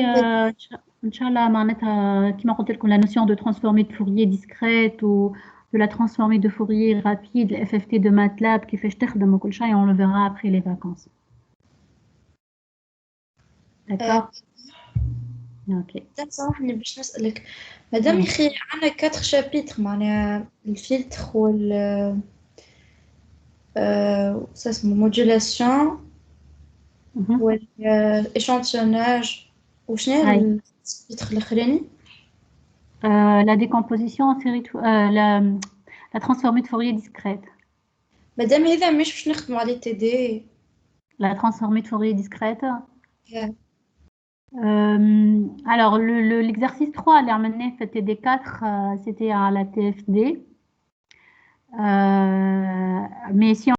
Inch'Allah, كما قلت لكم la notion de transformée de Fourier discrète ou de la transformée de Fourier rapide, le FFT de MATLAB كيفاش تخدم وكل شيء, on le verra après les vacances. D'accord. Ok. سامحني باش نسألك مادام يخي عندنا 4 شابيتر معناها الفلتر وال ça اسمه modulation والéchantillonnage وشنو الشابيتر الاخراني؟ La décomposition en série la transformée de Fourier discrète. مادام هذا مش باش نخدموا عليه تي دي. La transformée de Fourier discrète. Yeah. Alors l'exercice 3 اللي fait TD4 c'était à la TFD. Mais si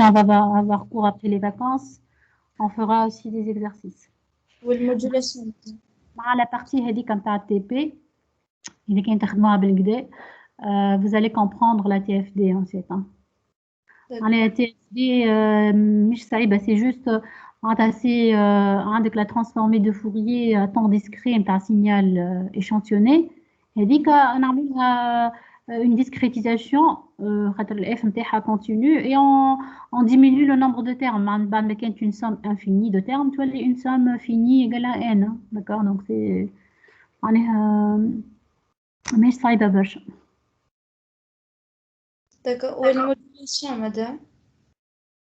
on va avoir cours après les vacances, on fera aussi des exercices. والموديولاسيون مع la partie هذيك نتاع TP اللي كاين تخدموها بالكدا, vous allez comprendre la TFD en fait. La TFD مش صعيبة, c'est juste عندك la transformée de Fourier à temps discret نتاع signal échantillonné. هذيك نعملها une discrétisation, le f نتاعها continue, et on diminue le nombre de termes. بعد ما كانت une somme infinie de termes, تولي une somme finie égale à n. D'accord, donc c'est معناها ماهيش صعيبة برشا. D'accord. والموديلاسيون مدام؟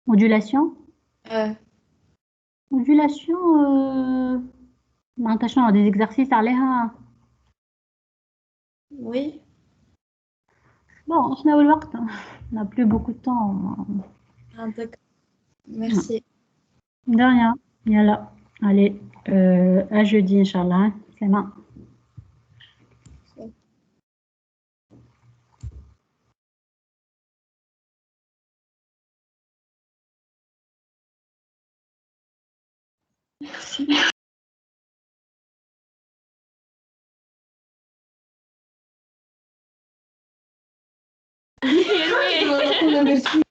Modulation. Modulation, معناتها شنو des exercices عليها. Oui. Bon, احنا والوقت on n'a plus beaucoup de temps. Ah, d'accord. Merci. De rien. Yalla. Allez, à jeudi, Inch'Allah. C'est bon. Merci.